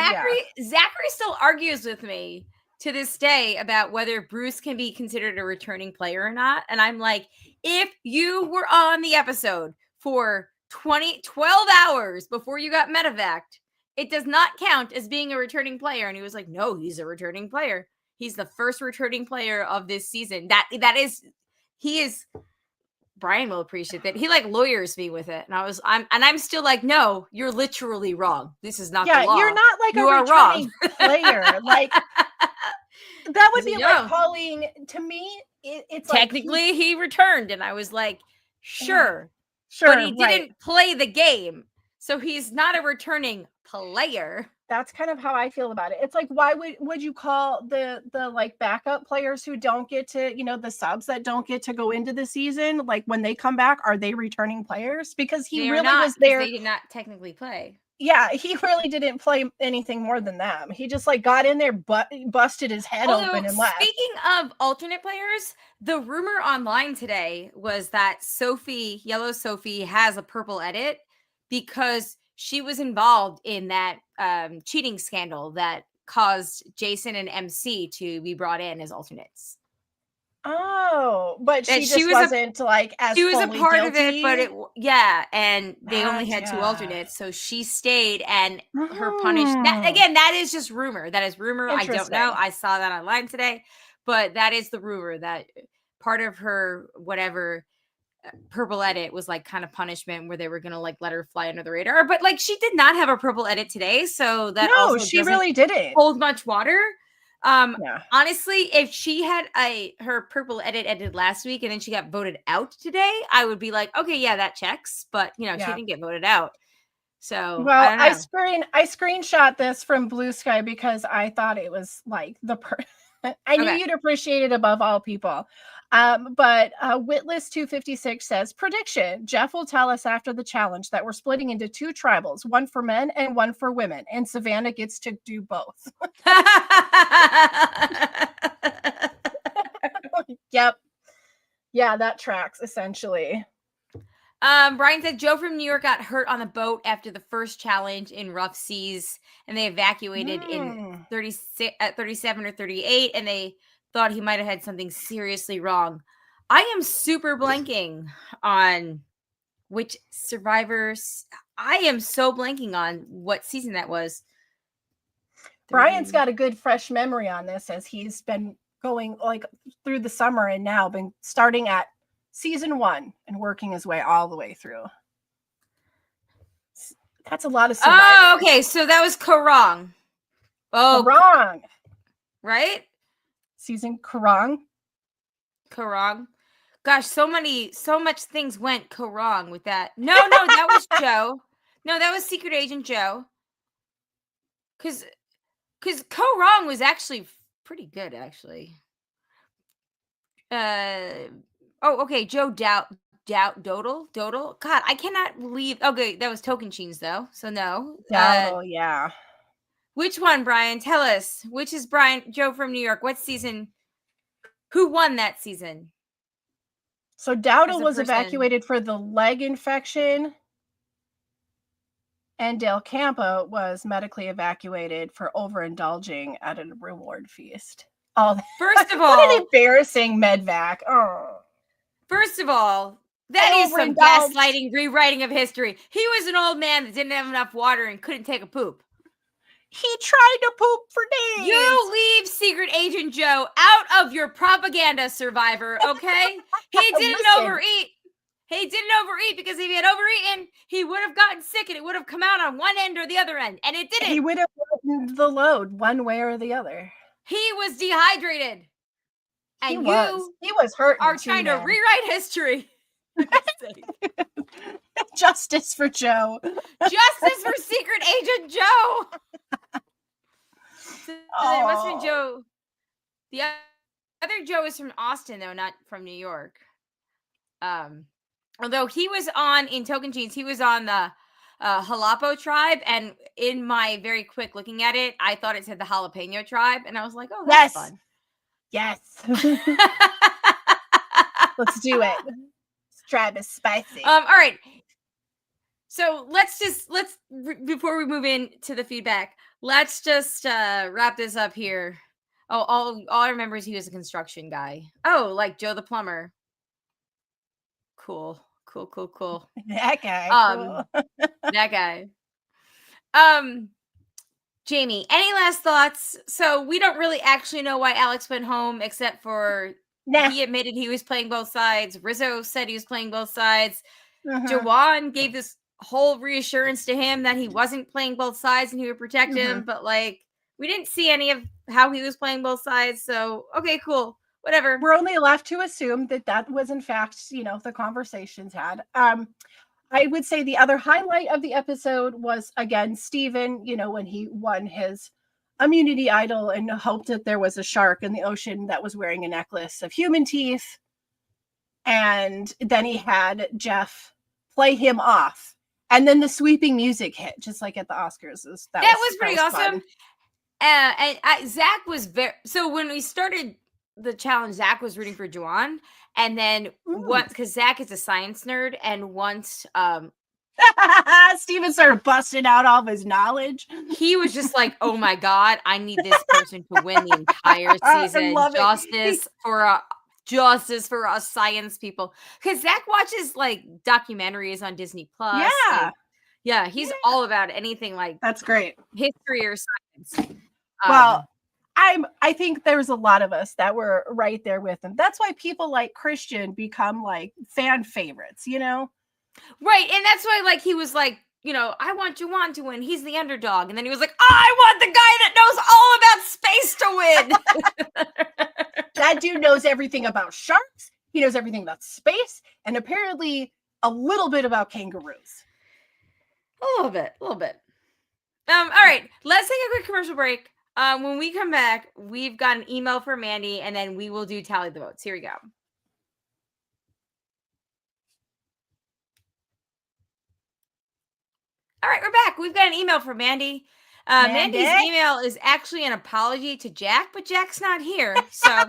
Zachary still argues with me to this day about whether Bruce can be considered a returning player or not. And I'm like, if you were on the episode for 12 hours before you got medevaced, it does not count as being a returning player. And he was like, no, he's a returning player. He's the first returning player of this season. He is. Brian will appreciate that. He like lawyers me with it. And I'm still like, no, you're literally wrong. This is not the law. You're not like you a are returning wrong. player. Like, that would be like calling, to me, it's technically like he returned. And I was like, sure. But he didn't play the game. So he's not a returning player. That's kind of how I feel about it. It's like, why would you call the like backup players who don't get to, the subs that don't get to go into the season, like when they come back, are they returning players? Because he really was there. They did not technically play. Yeah, he really didn't play anything more than them. He just like got in there, busted his head open and left. Speaking of alternate players, the rumor online today was that Yellow Sophie has a purple edit because she was involved in that cheating scandal that caused Jason and MC to be brought in as alternates. Oh, but she wasn't like as she was a part guilty. of it, but and they only had 2 alternates, so she stayed, and her punishment. That is just rumor. That is rumor. I don't know. I saw that online today, but that is the rumor that part of her whatever purple edit was like kind of punishment where they were gonna like let her fly under the radar, but like she did not have a purple edit today, so that she really didn't hold much water. Honestly, if she had her purple edit ended last week and then she got voted out today, I would be like, okay, yeah, that checks, but she didn't get voted out. So I screenshot this from Blue Sky because I thought it was like I knew you'd appreciate it above all people. But Witless 256 says, prediction, Jeff will tell us after the challenge that we're splitting into 2 tribals, one for men and one for women, and Savannah gets to do both. Yep. Yeah, that tracks essentially. Brian said Joe from New York got hurt on the boat after the first challenge in rough seas, and they evacuated in 37 or 38, and they thought he might have had something seriously wrong. I am super blanking on which survivors. I am so blanking on what season that was. Brian's got a good fresh memory on this as he's been going like through the summer and now been starting at season 1 and working his way all the way through. That's a lot of survivors. Oh, okay. So that was Karong. Oh, Karong. Right? Season Karong. Gosh, so much things went Karong with that. No, that was Joe. No, that was Secret Agent Joe. Because Karong was actually pretty good, actually. Okay, Joe Dodal. God, I cannot believe. Okay, that was Token Cheens though, so no. Yeah. Which one, Brian? Tell us. Which is Joe from New York? What season? Who won that season? So Dowdle was evacuated for the leg infection, and Del Campo was medically evacuated for overindulging at a reward feast. Oh, first of all, what an embarrassing medvac. Oh. First of all, that is some gaslighting, rewriting of history. He was an old man that didn't have enough water and couldn't take a poop. He tried to poop for days. You leave Secret Agent Joe out of your propaganda, Survivor, okay? He didn't overeat. He didn't overeat because if he had overeaten, he would have gotten sick and it would have come out on one end or the other end. And it didn't. He would have gotten the load one way or the other. He was dehydrated. And he was hurt. Are trying to rewrite history. Justice for Joe. Justice for Secret Agent Joe. So it must have been Joe. The other Joe is from Austin, though, not from New York. Although he was in Token Jeans, he was on the Jalapo tribe, and in my very quick looking at it, I thought it said the Jalapeno tribe, and I was like, "Oh, that's fun." Yes. Let's do it. This tribe is spicy. All right. So let's before we move into the feedback, let's just wrap this up here. Oh, all I remember is he was a construction guy. Oh, like Joe the plumber. Cool. That guy. Cool. That guy. Jamie, any last thoughts? So we don't really actually know why Alex went home, except for he admitted he was playing both sides. Rizzo said he was playing both sides. Jawan gave this whole reassurance to him that he wasn't playing both sides and he would protect him, but like we didn't see any of how he was playing both sides. So okay, cool, whatever. We're only left to assume that was in fact, the conversations had. I would say the other highlight of the episode was again Steven, when he won his immunity idol and hoped that there was a shark in the ocean that was wearing a necklace of human teeth, and then he had Jeff play him off. And then the sweeping music hit, just like at the Oscars. That was pretty awesome. And Zach was so when we started the challenge, Zach was rooting for Juwan. And then once, because Zach is a science nerd, and once Steven started busting out all of his knowledge, he was just like, oh my God, I need this person to win the entire season. Justice for us science people, because Zach watches like documentaries on Disney Plus. Yeah, he's all about anything like that's great history or science. Well, I think there's a lot of us that were right there with him. That's why people like Christian become like fan favorites, Right, and that's why like he was like, I want Juwan to win. He's the underdog, and then he was like, I want the guy that knows all about space to win. That dude knows everything about sharks. He knows everything about space, and apparently a little bit about kangaroos. A little bit. All right, let's take a quick commercial break. When we come back, we've got an email from Mandy, and then we will do tally the votes. Here we go. All right, we're back. We've got an email from Mandy. Mandy's email is actually an apology to Jack, but Jack's not here, so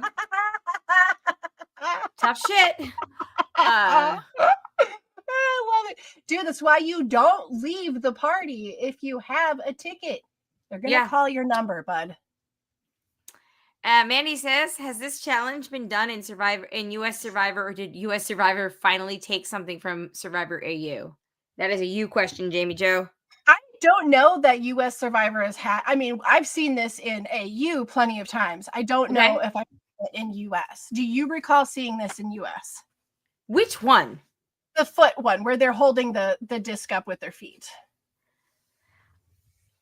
tough shit. I love it. Dude, that's why you don't leave the party if you have a ticket. They're going to call your number, bud. Mandy says, has this challenge been done in US Survivor, or did US Survivor finally take something from Survivor AU? That is a you question, Jamie Joe. I don't know that US Survivor has had. I mean, I've seen this in AU plenty of times. I don't know if I've seen it in US. Do you recall seeing this in US? Which one? The foot one, where they're holding the disc up with their feet.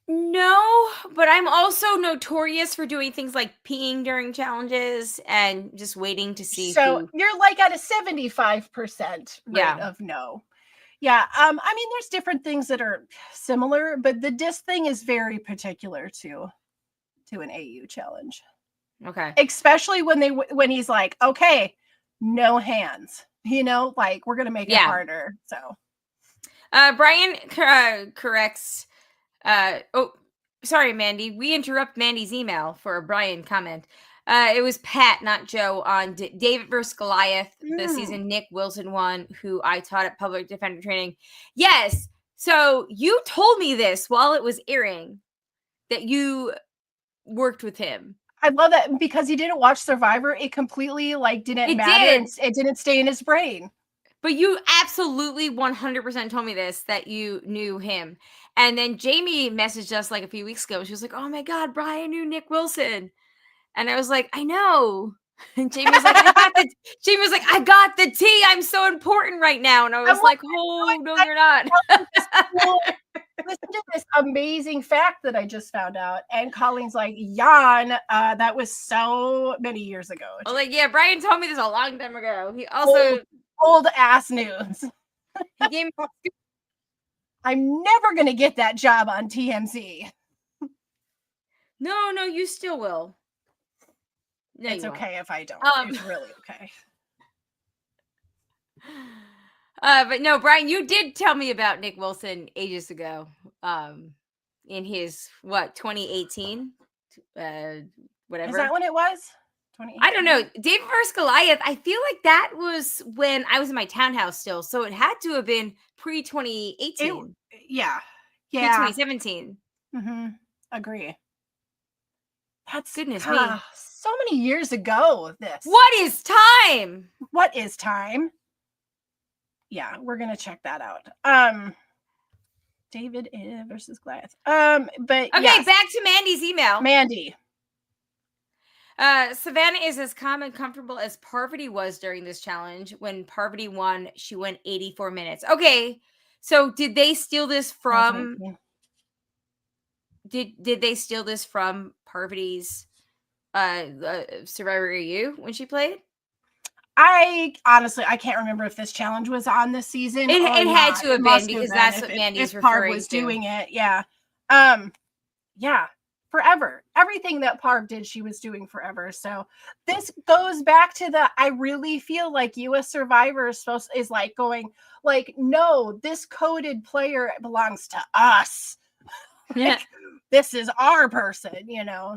No, but I'm also notorious for doing things like peeing during challenges and just waiting to see. So you're like at a 75% rate of no. Yeah. I mean, there's different things that are similar, but the disc thing is very particular to an AU challenge. Okay. Especially when he's like, okay, no hands, like we're going to make it harder. So Brian corrects. Sorry, Mandy. We interrupt Mandy's email for a Brian comment. It was Pat, not Joe, on David versus Goliath, the season Nick Wilson won, who I taught at public defender training. Yes. So you told me this while it was airing, that you worked with him. I love that because he didn't watch Survivor. It completely didn't matter. It didn't stay in his brain. But you absolutely 100% told me this, that you knew him. And then Jamie messaged us like a few weeks ago. She was like, "Oh my God, Brian knew Nick Wilson." And I was like, "I know." And Jamie was like, I got the tea. I'm so important right now. And I was like, "Oh, no, you're not." Listen to this amazing fact that I just found out. And Colleen's like, Jan, that was so many years ago. I was like, "Yeah, Brian told me this a long time ago." He also old ass news. he gave me I'm never gonna get that job on TMZ. No, you still will. No, it's okay if I don't. It's really okay. But no, Brian, you did tell me about Nick Wilson ages ago. In his 2018? Whatever. Is that when it was? I don't know. David vs. Goliath. I feel like that was when I was in my townhouse still, so it had to have been pre 2018. Yeah. Pre 2017. Mm-hmm. Agree. That's goodness me. So many years ago. What is time? What is time? Yeah, we're gonna check that out. David versus Goliath. But okay, yes. Back to Mandy's email. Mandy. Savannah is as calm and comfortable as Parvati was during this challenge. When Parvati won, she went 84 minutes. Okay, so did they steal this from? Did they steal this from Parvati's Survivor EU when she played? I honestly can't remember if this challenge was on this season. It had to have been because that's what Mandy's referring was to. Doing it, yeah, yeah, forever. Everything that Parv did, she was doing forever. So this goes back to the. I really feel like U.S. Survivor is like going like, no, this coded player belongs to us. Yeah, this is our person,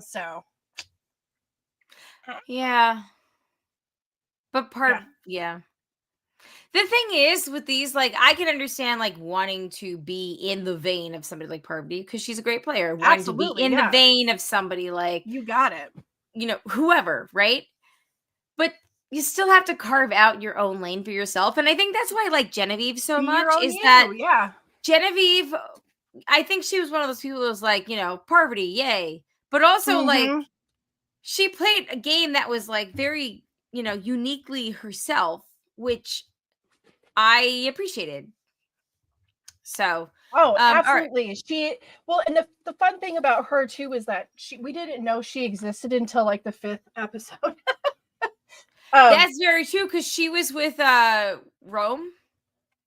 So yeah. But yeah. The thing is with these, like, I can understand like wanting to be in the vein of somebody like Parvati because she's a great player. Wanting to be in the vein of somebody like you got it, whoever, right? But you still have to carve out your own lane for yourself, and I think that's why I like Genevieve so much. That Genevieve, I think she was one of those people who was like, Parvati, yay, but also like she played a game that was like very uniquely herself, which I appreciated. So, absolutely. Right. And the fun thing about her too is that we didn't know she existed until like the 5th episode. That's very true because she was with Rome.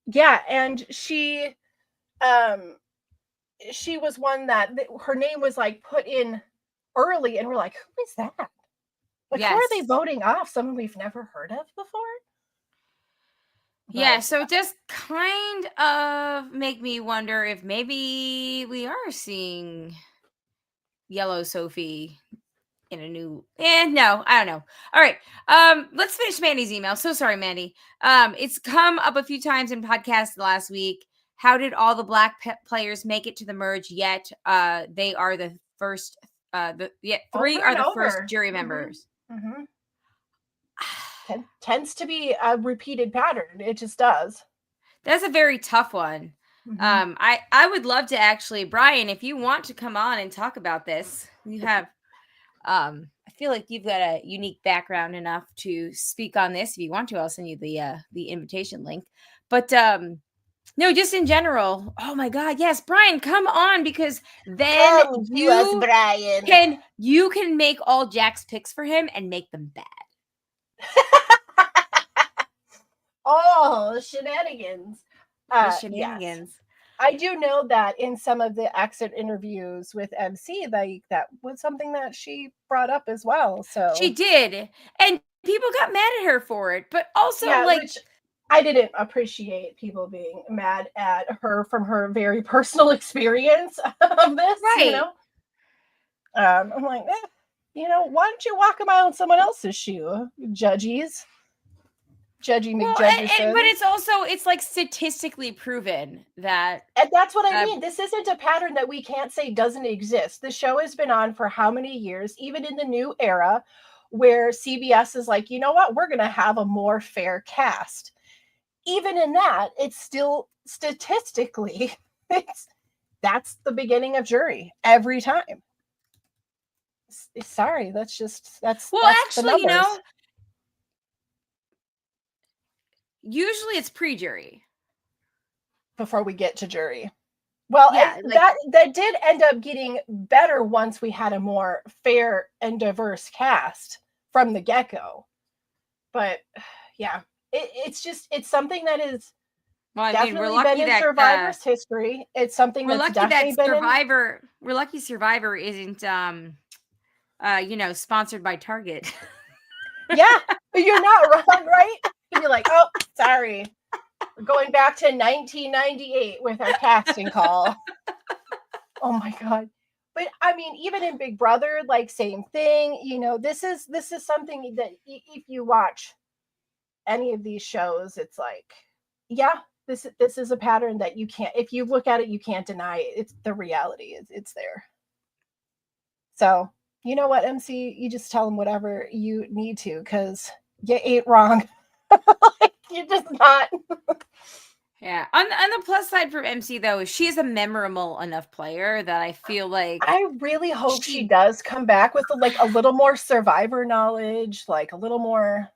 Yeah, and she was one that her name was like put in early, and we're like, who is that? Like, who are they voting off? Someone we've never heard of before? Yeah, so it does kind of make me wonder if maybe we are seeing Yellow Sophie in a new... no, I don't know. All right, let's finish Mandy's email. So sorry, Mandy. It's come up a few times in podcasts last week. How did all the Black players make it to the merge yet? They are the first... three are the first jury members. Mm-hmm. Tends to be a repeated pattern. It just does. That's a very tough one. Mm-hmm. I would love to actually, Brian, if you want to come on and talk about this, you have I feel like you've got a unique background enough to speak on this. If you want to, I'll send you the invitation link. But no, just in general. Oh my God, yes, Brian, come on, because then you can make all Jack's picks for him and make them bad. Oh, shenanigans. Shenanigans. Yes. I do know that in some of the exit interviews with MC, that was something that she brought up as well. So she did. And people got mad at her for it. But also, which I didn't appreciate people being mad at her from her very personal experience of this. Right. I'm like, why don't you walk a mile in someone else's shoe, judges? Judging McJudges. But it's like statistically proven that. And that's what I mean. This isn't a pattern that we can't say doesn't exist. The show has been on for how many years, even in the new era, where CBS is like, you know what, we're going to have a more fair cast. Even in that, it's still statistically, that's the beginning of jury every time. Sorry, that's Well, that's the actually, you numbers. know, usually it's pre-jury. Before we get to jury. Well, Yeah, and like that did end up getting better once we had a more fair and diverse cast from the get-go. But yeah, it's something that is well, I mean, definitely been in Survivor's history. It's something we're that's lucky that definitely been in. We're lucky Survivor isn't you know, sponsored by Target. Yeah, you're not wrong, right? You'd be like, oh, sorry. We're going back to 1998 with our casting call. Oh my God. But I mean, even in Big Brother, like same thing. You know, this is something that if you watch any of these shows, it's like, yeah, this is a pattern that you can't. If you look at it, you can't deny it. It's the reality. It's there. So you know what, MC, you just tell them whatever you need to, because you ain't wrong. Like, you're just not. Yeah. On the plus side for MC though, she's a memorable enough player that I feel like I really hope she does come back with like a little more Survivor knowledge, like a little more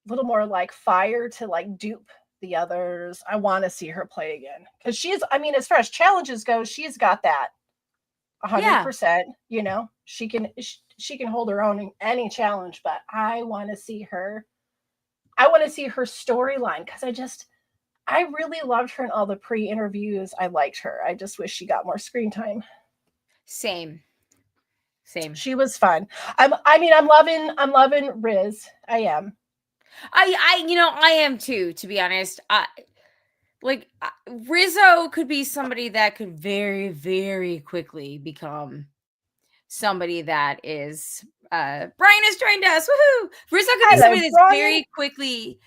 like fire to like dupe the others. I want to see her play again, because she's, I mean, as far as challenges go, she's got that 100%. You know, she can hold her own in any challenge. But I want to see her. I want to see her storyline, because I really loved her in all the pre-interviews. I liked her. I just wish she got more screen time. Same. She was fun. I'm loving Riz. I am. I you know, I am too, to be honest. Rizzo could be somebody that could very, very quickly become somebody that is Brian has joined us. Woohoo! Rizzo could be somebody that's very quickly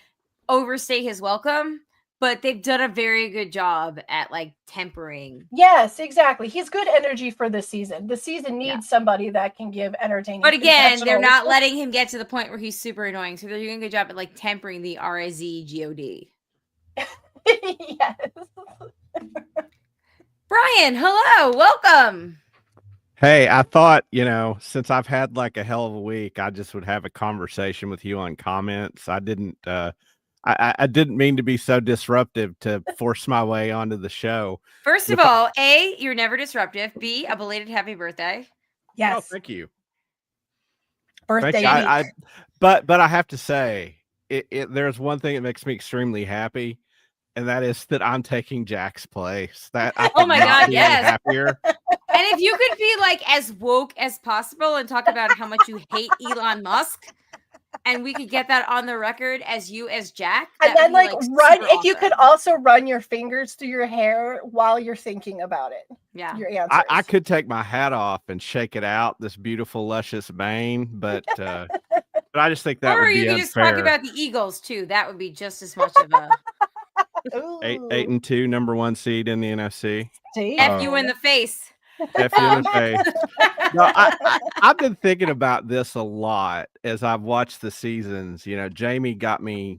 overstay his welcome, but they've done a very good job at like tempering. Yes, exactly. He's good energy for the season. The season needs somebody that can give entertaining. But again, they're not letting him get to the point where he's super annoying. So they're doing a good job at like tempering the RIZGOD. Yes. Brian, hello, welcome. Hey, I thought, you know, since I've had like a hell of a week, I just would have a conversation with you on comments. I didn't mean to be so disruptive to force my way onto the show. First of all, A, you're never disruptive. B, a belated happy birthday. Yes. Oh, thank you. Birthday week. But I have to say, there's one thing that makes me extremely happy, and that is that I'm taking Jack's place. That oh my God, yes. Happier. And if you could be like as woke as possible and talk about how much you hate Elon Musk, and we could get that on the record as you as Jack, and then like run. If awesome. You could also run your fingers through your hair while you're thinking about it. Yeah, your answers. I could take my hat off and shake it out, this beautiful luscious mane, but I just think that would be unfair. Or you could just talk about the Eagles too. That would be just as much of a 8-2, number 1 seed in the NFC. F you in the face. F you in the face. No, I've been thinking about this a lot as I've watched the seasons. You know, Jamie got me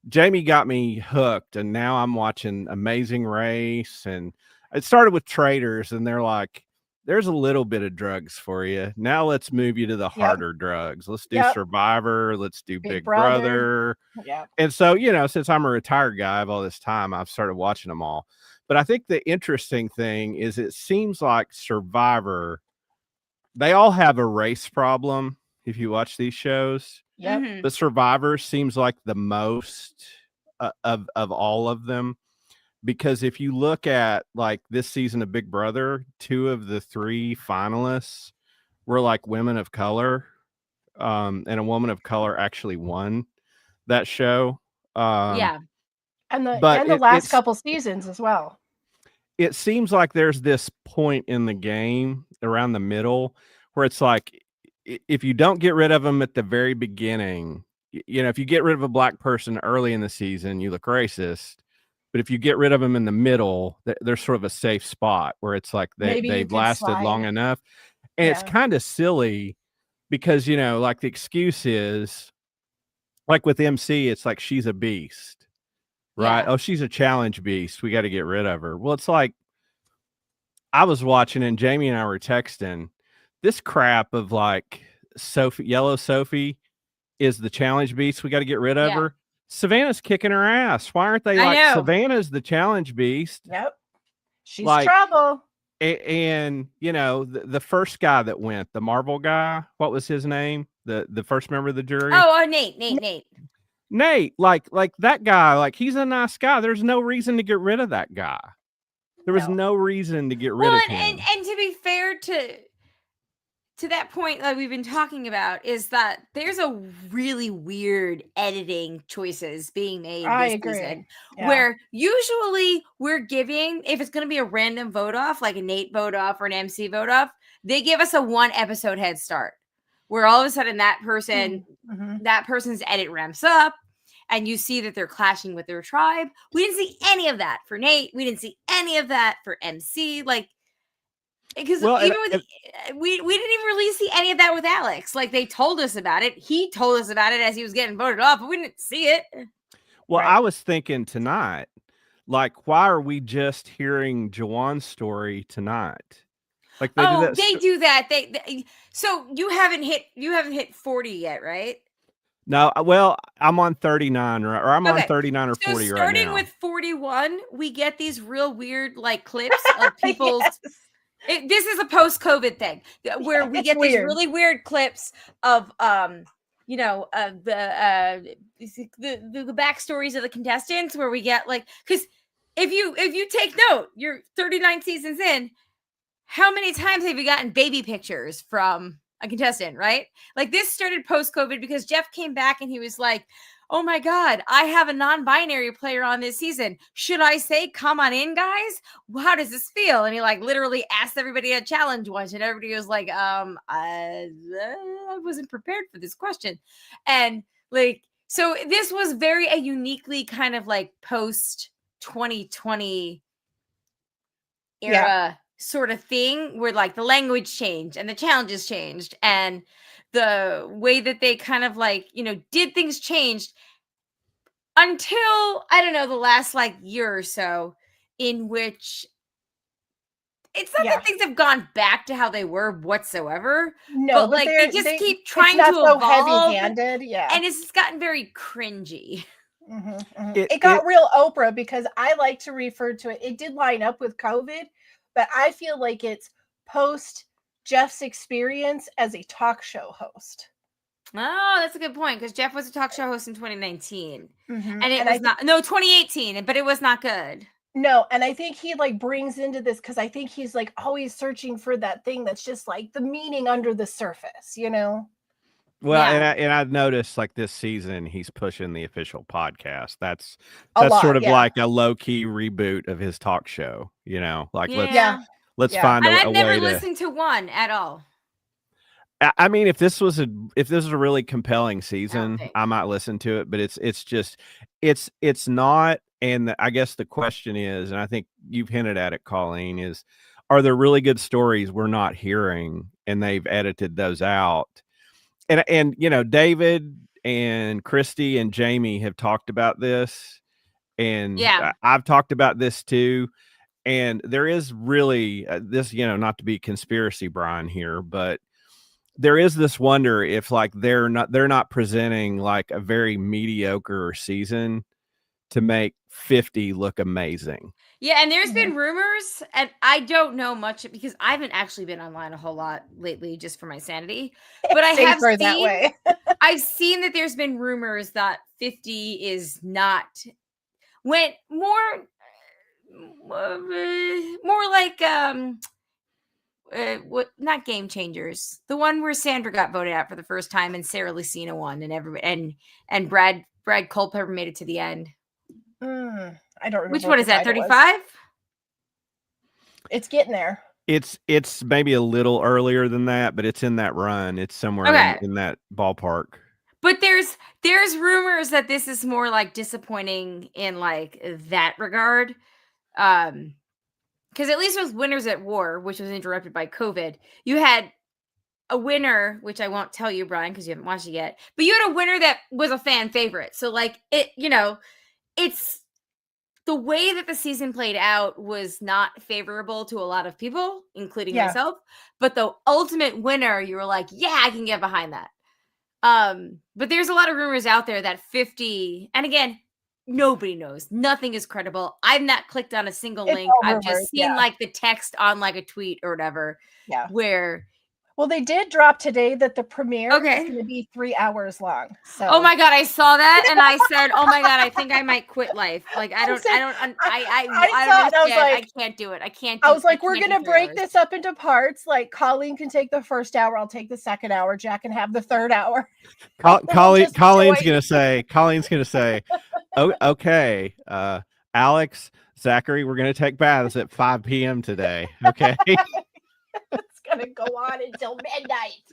hooked, and now I'm watching Amazing Race, and it started with Traders, and they're like, there's a little bit of drugs for you. Now let's move you to the harder drugs. Let's do Survivor. Let's do Big Brother. Yeah. And so, you know, since I'm a retired guy of all this time, I've started watching them all. But I think the interesting thing is it seems like Survivor, they all have a race problem if you watch these shows. Yep. Mm-hmm. But Survivor seems like the most of all of them. Because if you look at like this season of Big Brother, 2 of the 3 finalists were like women of color. And a woman of color actually won that show. Yeah. And the last couple seasons as well. It seems like there's this point in the game around the middle where it's like, if you don't get rid of them at the very beginning, you know, if you get rid of a black person early in the season, you look racist. But if you get rid of them in the middle, there's sort of a safe spot where it's like they've lasted long enough. And it's kind of silly because, you know, like the excuse is like with MC, it's like she's a beast, right? Yeah. Oh, she's a challenge beast. We got to get rid of her. Well, it's like, I was watching and Jamie and I were texting. This crap of like Yellow Sophie is the challenge beast. We got to get rid of Yeah. her. Savannah's kicking her ass. Why aren't they I like know. Savannah's the challenge beast? Yep. She's Like, trouble. And you know, the first guy that went, the Marvel guy, what was his name? The first member of the jury? Oh, Nate. Nate, like that guy, like he's a nice guy. There's no reason to get rid of that guy. There was no reason to get rid of him. And to be fair to that point that we've been talking about is that there's a really weird editing choices being made I this agree. season, Yeah. where usually we're giving, if it's going to be a random vote off, like a Nate vote off or an MC vote off, they give us a 1 episode head start, where all of a sudden that person, that person's edit ramps up, and you see that they're clashing with their tribe. We didn't see any of that for Nate. We didn't see any of that for MC. Like, because even with we didn't even really see any of that with Alex. Like, they told us about it. He told us about it as he was getting voted off, but we didn't see it. Well, I was thinking tonight, like, why are we just hearing Jawan's story tonight? Like, they do that. They so you haven't hit 40 yet, right? No, well, I'm on 39, or I'm on 39 or 40 right now. Starting with 41, we get these real weird like clips of people's. This is a post-COVID thing where we get these really weird clips of the backstories of the contestants, where we get like, because if you take note, you're 39 seasons in, how many times have you gotten baby pictures from a contestant, right? Like, this started post-COVID because Jeff came back and he was like, oh my God, I have a non-binary player on this season. Should I say, come on in, guys? How does this feel? And he like literally asked everybody a challenge once, and everybody was like, I wasn't prepared for this question. And like, so this was very a uniquely kind of like post 2020 era sort of thing, where like the language changed and the challenges changed and the way that they kind of like, did things changed until, I don't know, the last like year or so, in which it's not that things have gone back to how they were whatsoever. No, but like they just keep trying to evolve. Heavy-handed, and it's gotten very cringy. It got real Oprah, because I like to refer to it. It did line up with COVID, but I feel like it's post Jeff's experience as a talk show host. Oh, that's a good point, because Jeff was a talk show host in 2019, and it was not 2018, but it was not good. No, and I think he like brings into this, because I think he's like always searching for that thing that's just like the meaning under the surface, Well, and I've noticed like this season he's pushing the official podcast. That's sort of like a low key reboot of his talk show. Like let's find a way. I've never listened to one at all. I mean, if this was a really compelling season, I might listen to it. But it's not. And I guess the question is, and I think you've hinted at it, Colleen, is, are there really good stories we're not hearing, and they've edited those out? And David and Christy and Jamie have talked about this, and I've talked about this too. And there is really this, not to be conspiracy Brian here, but there is this wonder if like they're not presenting like a very mediocre season to make 50 look amazing. Yeah, and there's been rumors, and I don't know much because I haven't actually been online a whole lot lately, just for my sanity. But I have seen that way. I've seen that there's been rumors that 50 is not went more like what, not Game Changers, the one where Sandra got voted out for the first time and Sarah Lucina won, and Brad Culpepper made it to the end. I don't remember. Which one is that? 35? It's getting there. It's maybe a little earlier than that, but it's in that run. It's somewhere in that ballpark. But there's rumors that this is more like disappointing in like that regard. Because at least with Winners at War, which was interrupted by COVID, you had a winner, which I won't tell you, Brian, because you haven't watched it yet, but you had a winner that was a fan favorite. So like it, it's the way that the season played out was not favorable to a lot of people, including myself. But the ultimate winner, you were like, yeah, I can get behind that. But there's a lot of rumors out there that 50, and again, nobody knows. Nothing is credible. I've not clicked on a single link. I've just seen like the text on like a tweet or whatever. Yeah. Where well, they did drop today that the premiere is going to be 3 hours long. So oh my god, I saw that and I said, oh my god, I think I might quit life. Like I don't understand. I can't do it. I can't. I was like, we're going to break this up into parts. Like Colleen can take the first hour. I'll take the second hour. Jack can have the third hour. Colleen's going to say, oh, okay. Alex, Zachary, we're going to take baths at 5 p.m. today. Okay. It's going to go on until midnight.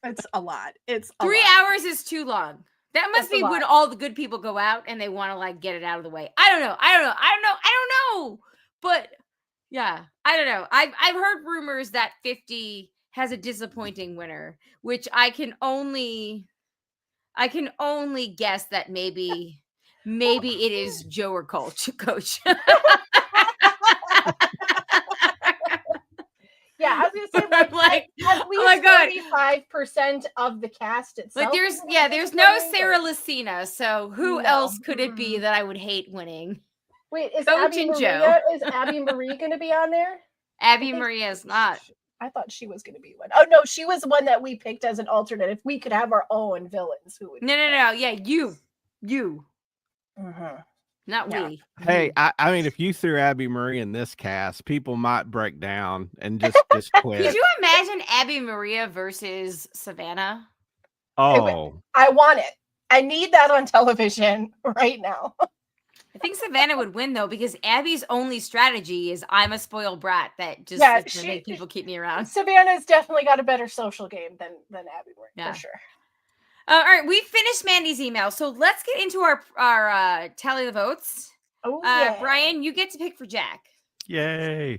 It's a lot. It's 3 hours is too long. That must be when all the good people go out and they want to like get it out of the way. I don't know. But yeah, I don't know. I've heard rumors that 50 has a disappointing winner, which I can only guess that maybe it is Joe or Coach. Yeah, I was gonna say like at least 35% of the cast itself. Like there's no Sarah Lucina, so who else could it be that I would hate winning? Wait, is Coach Abby and Maria, Joe. Is Abby Marie gonna be on there? Abby Maria is not. I thought she was gonna be one. Oh no, she was one that we picked as an alternate. If we could have our own villains, who would No. Yeah, you. Mm-hmm. Not we. Hey, I mean, if you threw Abby Marie in this cast, people might break down and just quit. Could you imagine Abby Maria versus Savannah? Oh, I want it. I need that on television right now. I think Savannah would win though, because Abby's only strategy is I'm a spoiled brat that just to make people keep me around. Savannah's definitely got a better social game than Abby Marie, for sure. All right, we finished Mandy's email, so let's get into our tally the votes. Oh, yeah. Brian, you get to pick for Jack. Yay!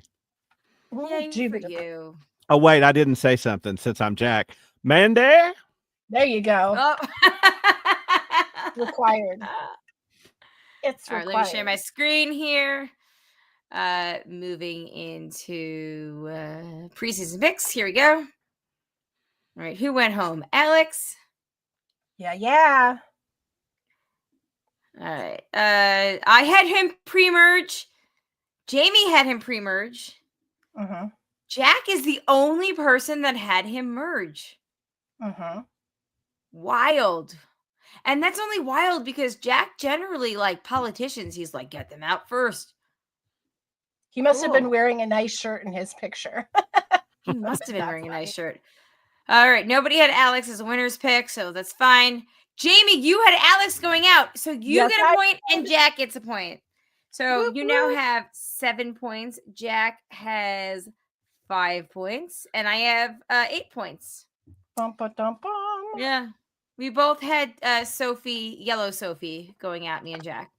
Yay for you. Oh wait, I didn't say something since I'm Jack. Mandy. There you go. Oh. Required. It's required. All right, let me share my screen here. Moving into preseason picks. Here we go. All right, who went home? Alex. Yeah. All right. I had him pre-merge. Jamie had him pre-merge. Mm-hmm. Jack is the only person that had him merge. Mm-hmm. Wild. And that's only wild because Jack generally, like politicians, he's like, get them out first. He must have been wearing a nice shirt in his picture. He must have been wearing a nice shirt. All right. Nobody had Alex as a winner's pick, so that's fine. Jamie, you had Alex going out, so you get a point and Jack gets a point. So you now have 7 points. Jack has 5 points, and I have 8 points. Bum, ba, dum, bum. Yeah. We both had Yellow Sophie going at me and Jack.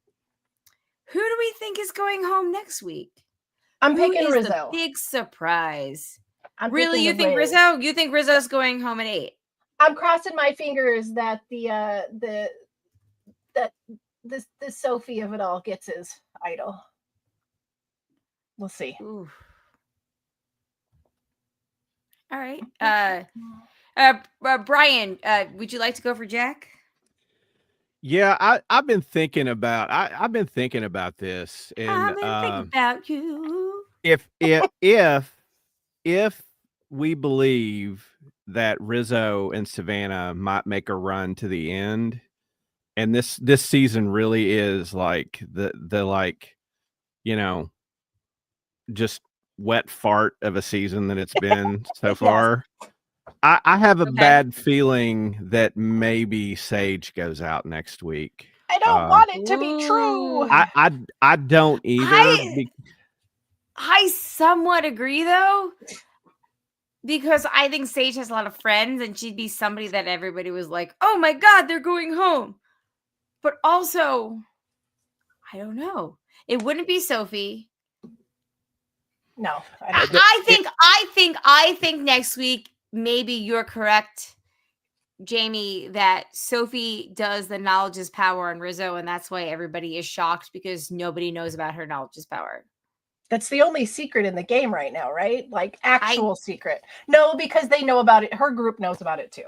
Who do we think is going home next week? I'm picking Rizzo. The big surprise. Really? You think Rizzo? You think Rizzo's going home at 8? I'm crossing my fingers that the Sophie of it all gets his idol. We'll see. Ooh. All right. Brian, would you like to go for Jack? Yeah, I've been thinking about this, and I've been thinking about you. If we believe that Rizzo and Savannah might make a run to the end, and this season really is like the like, you know, just wet fart of a season that it's been so far. I have a bad feeling that maybe Sage goes out next week. I don't want it to be true. I don't either. I somewhat agree though, because I think Sage has a lot of friends and she'd be somebody that everybody was like, oh my God, they're going home. But also, I don't know. It wouldn't be Sophie. No. I think next week, maybe you're correct. Jamie, that Sophie does the knowledge is power on Rizzo, and that's why everybody is shocked because nobody knows about her knowledge is power. That's the only secret in the game right now, right? Like actual secret. No, because they know about it. Her group knows about it too.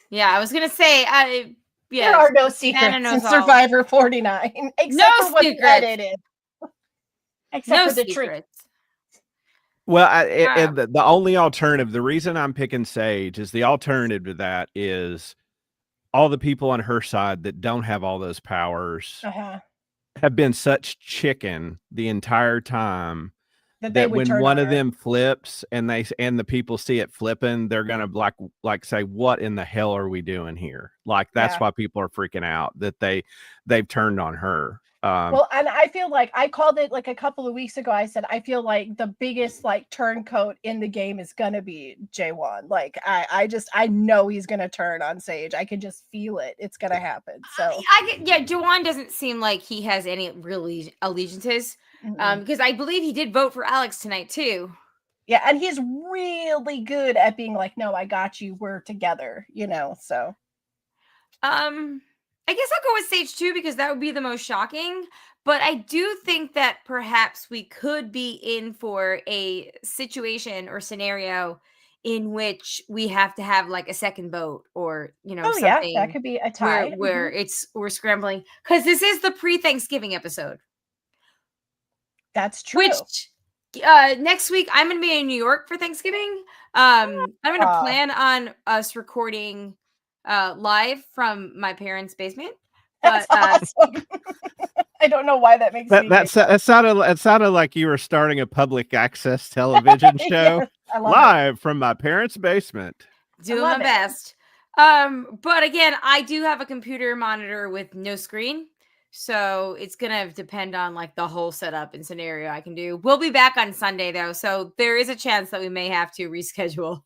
Yeah, I was gonna say, there are no secrets in Survivor 49, except for what's edited. Except for the secrets. Well, and the only alternative, the reason I'm picking Sage is the alternative to that is all the people on her side that don't have all those powers have been such chicken the entire time that when one of them flips and the people see it flipping, they're gonna like say, what in the hell are we doing here? Like that's why people are freaking out that they've turned on her. Well, and I feel like I called it like a couple of weeks ago. I said I feel like the biggest like turncoat in the game is gonna be J1. Like I know he's gonna turn on Sage. I can just feel it. It's gonna happen. So J1 doesn't seem like he has any really allegiances. Because I believe he did vote for Alex tonight too. Yeah, and he's really good at being like, no, I got you. We're together, so. I guess I'll go with Sage 2 because that would be the most shocking. But I do think that perhaps we could be in for a situation or scenario in which we have to have like a second vote or, something. Yeah, that could be a tie. Where we're scrambling. Because this is the pre-Thanksgiving episode. That's true. Which next week I'm going to be in New York for Thanksgiving. I'm going to plan on us recording live from my parents' basement. That's awesome. I don't know why that makes it sounded like you were starting a public access television show live from my parents' basement. Doing my best. But again, I do have a computer monitor with no screen. So it's going to depend on like the whole setup and scenario I can do. We'll be back on Sunday though. So there is a chance that we may have to reschedule.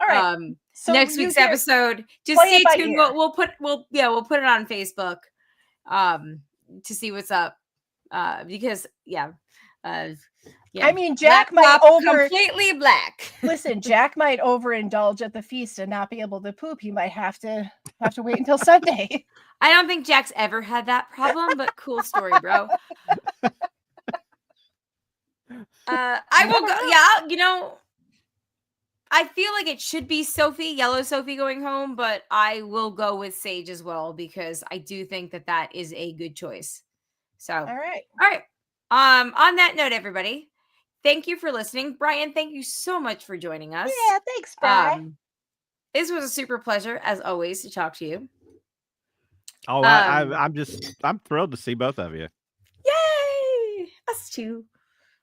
All right. So next week's episode, just stay tuned. We'll put it on Facebook to see what's up. Because I mean, Jack might completely black. Listen, Jack might overindulge at the feast and not be able to poop. He might have to wait until Sunday. I don't think Jack's ever had that problem, but cool story, bro. I will go. Yeah, I feel like it should be Yellow Sophie going home, but I will go with Sage as well because I do think that is a good choice. So, all right. On that note, everybody, thank you for listening. Brian, thank you so much for joining us. Yeah, thanks, Brian. This was a super pleasure, as always, to talk to you. Oh, I'm thrilled to see both of you. Yay! Us too.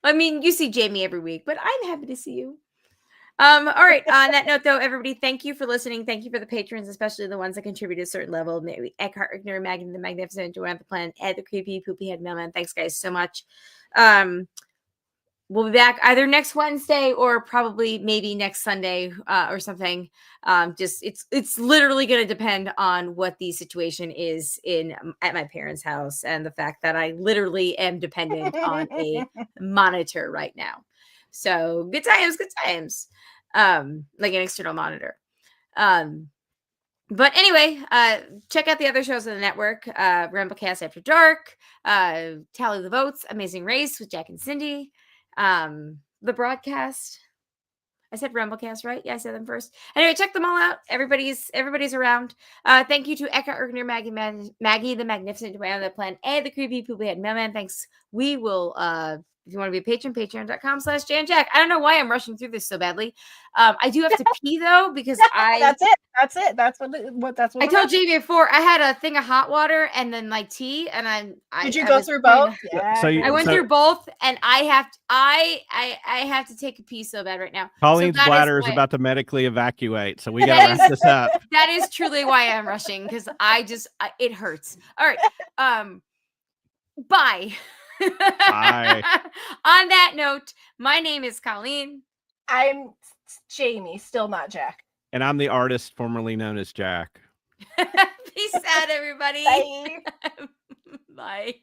I mean, you see Jamie every week, but I'm happy to see you. All right. On that note, though, everybody, thank you for listening. Thank you for the patrons, especially the ones that contribute to a certain level. Maybe Eckhart, Rigner, Maggie the Magnificent, Joanne the Planet, Ed the Creepy, Poopy Head Mailman. Thanks, guys, so much. We'll be back either next Wednesday or probably maybe next Sunday or something. It's literally going to depend on what the situation is at my parents' house and the fact that I literally am dependent on a monitor right now. So good times. Like an external monitor. But anyway, check out the other shows on the network. Ramblecast After Dark, Tally the Votes, Amazing Race with Jack and Cindy, The Broadcast. I said Ramblecast, right? Yeah, I said them first. Anyway, check them all out. Everybody's around. Thank you to Eckhart, Ergner, Maggie the Magnificent, Joanne the Plan, and the Creepy Poopy Head Mailman. Thanks. We will if you want to be a patron, patreon.com/JanJack. I don't know why I'm rushing through this so badly. I do have to pee though because That's it. That's what I told Jamie before. I had a thing of hot water and then like tea, and Did you go through both? Yeah. I went through both, and I have to take a pee so bad right now. Pauline's bladder is about to medically evacuate, so we gotta wrap this up. That is truly why I'm rushing because it hurts. All right. Bye. Bye. On that note, my name is Colleen. I'm Jamie, still not Jack. And I'm the artist formerly known as Jack. Peace out, everybody. Bye. Bye.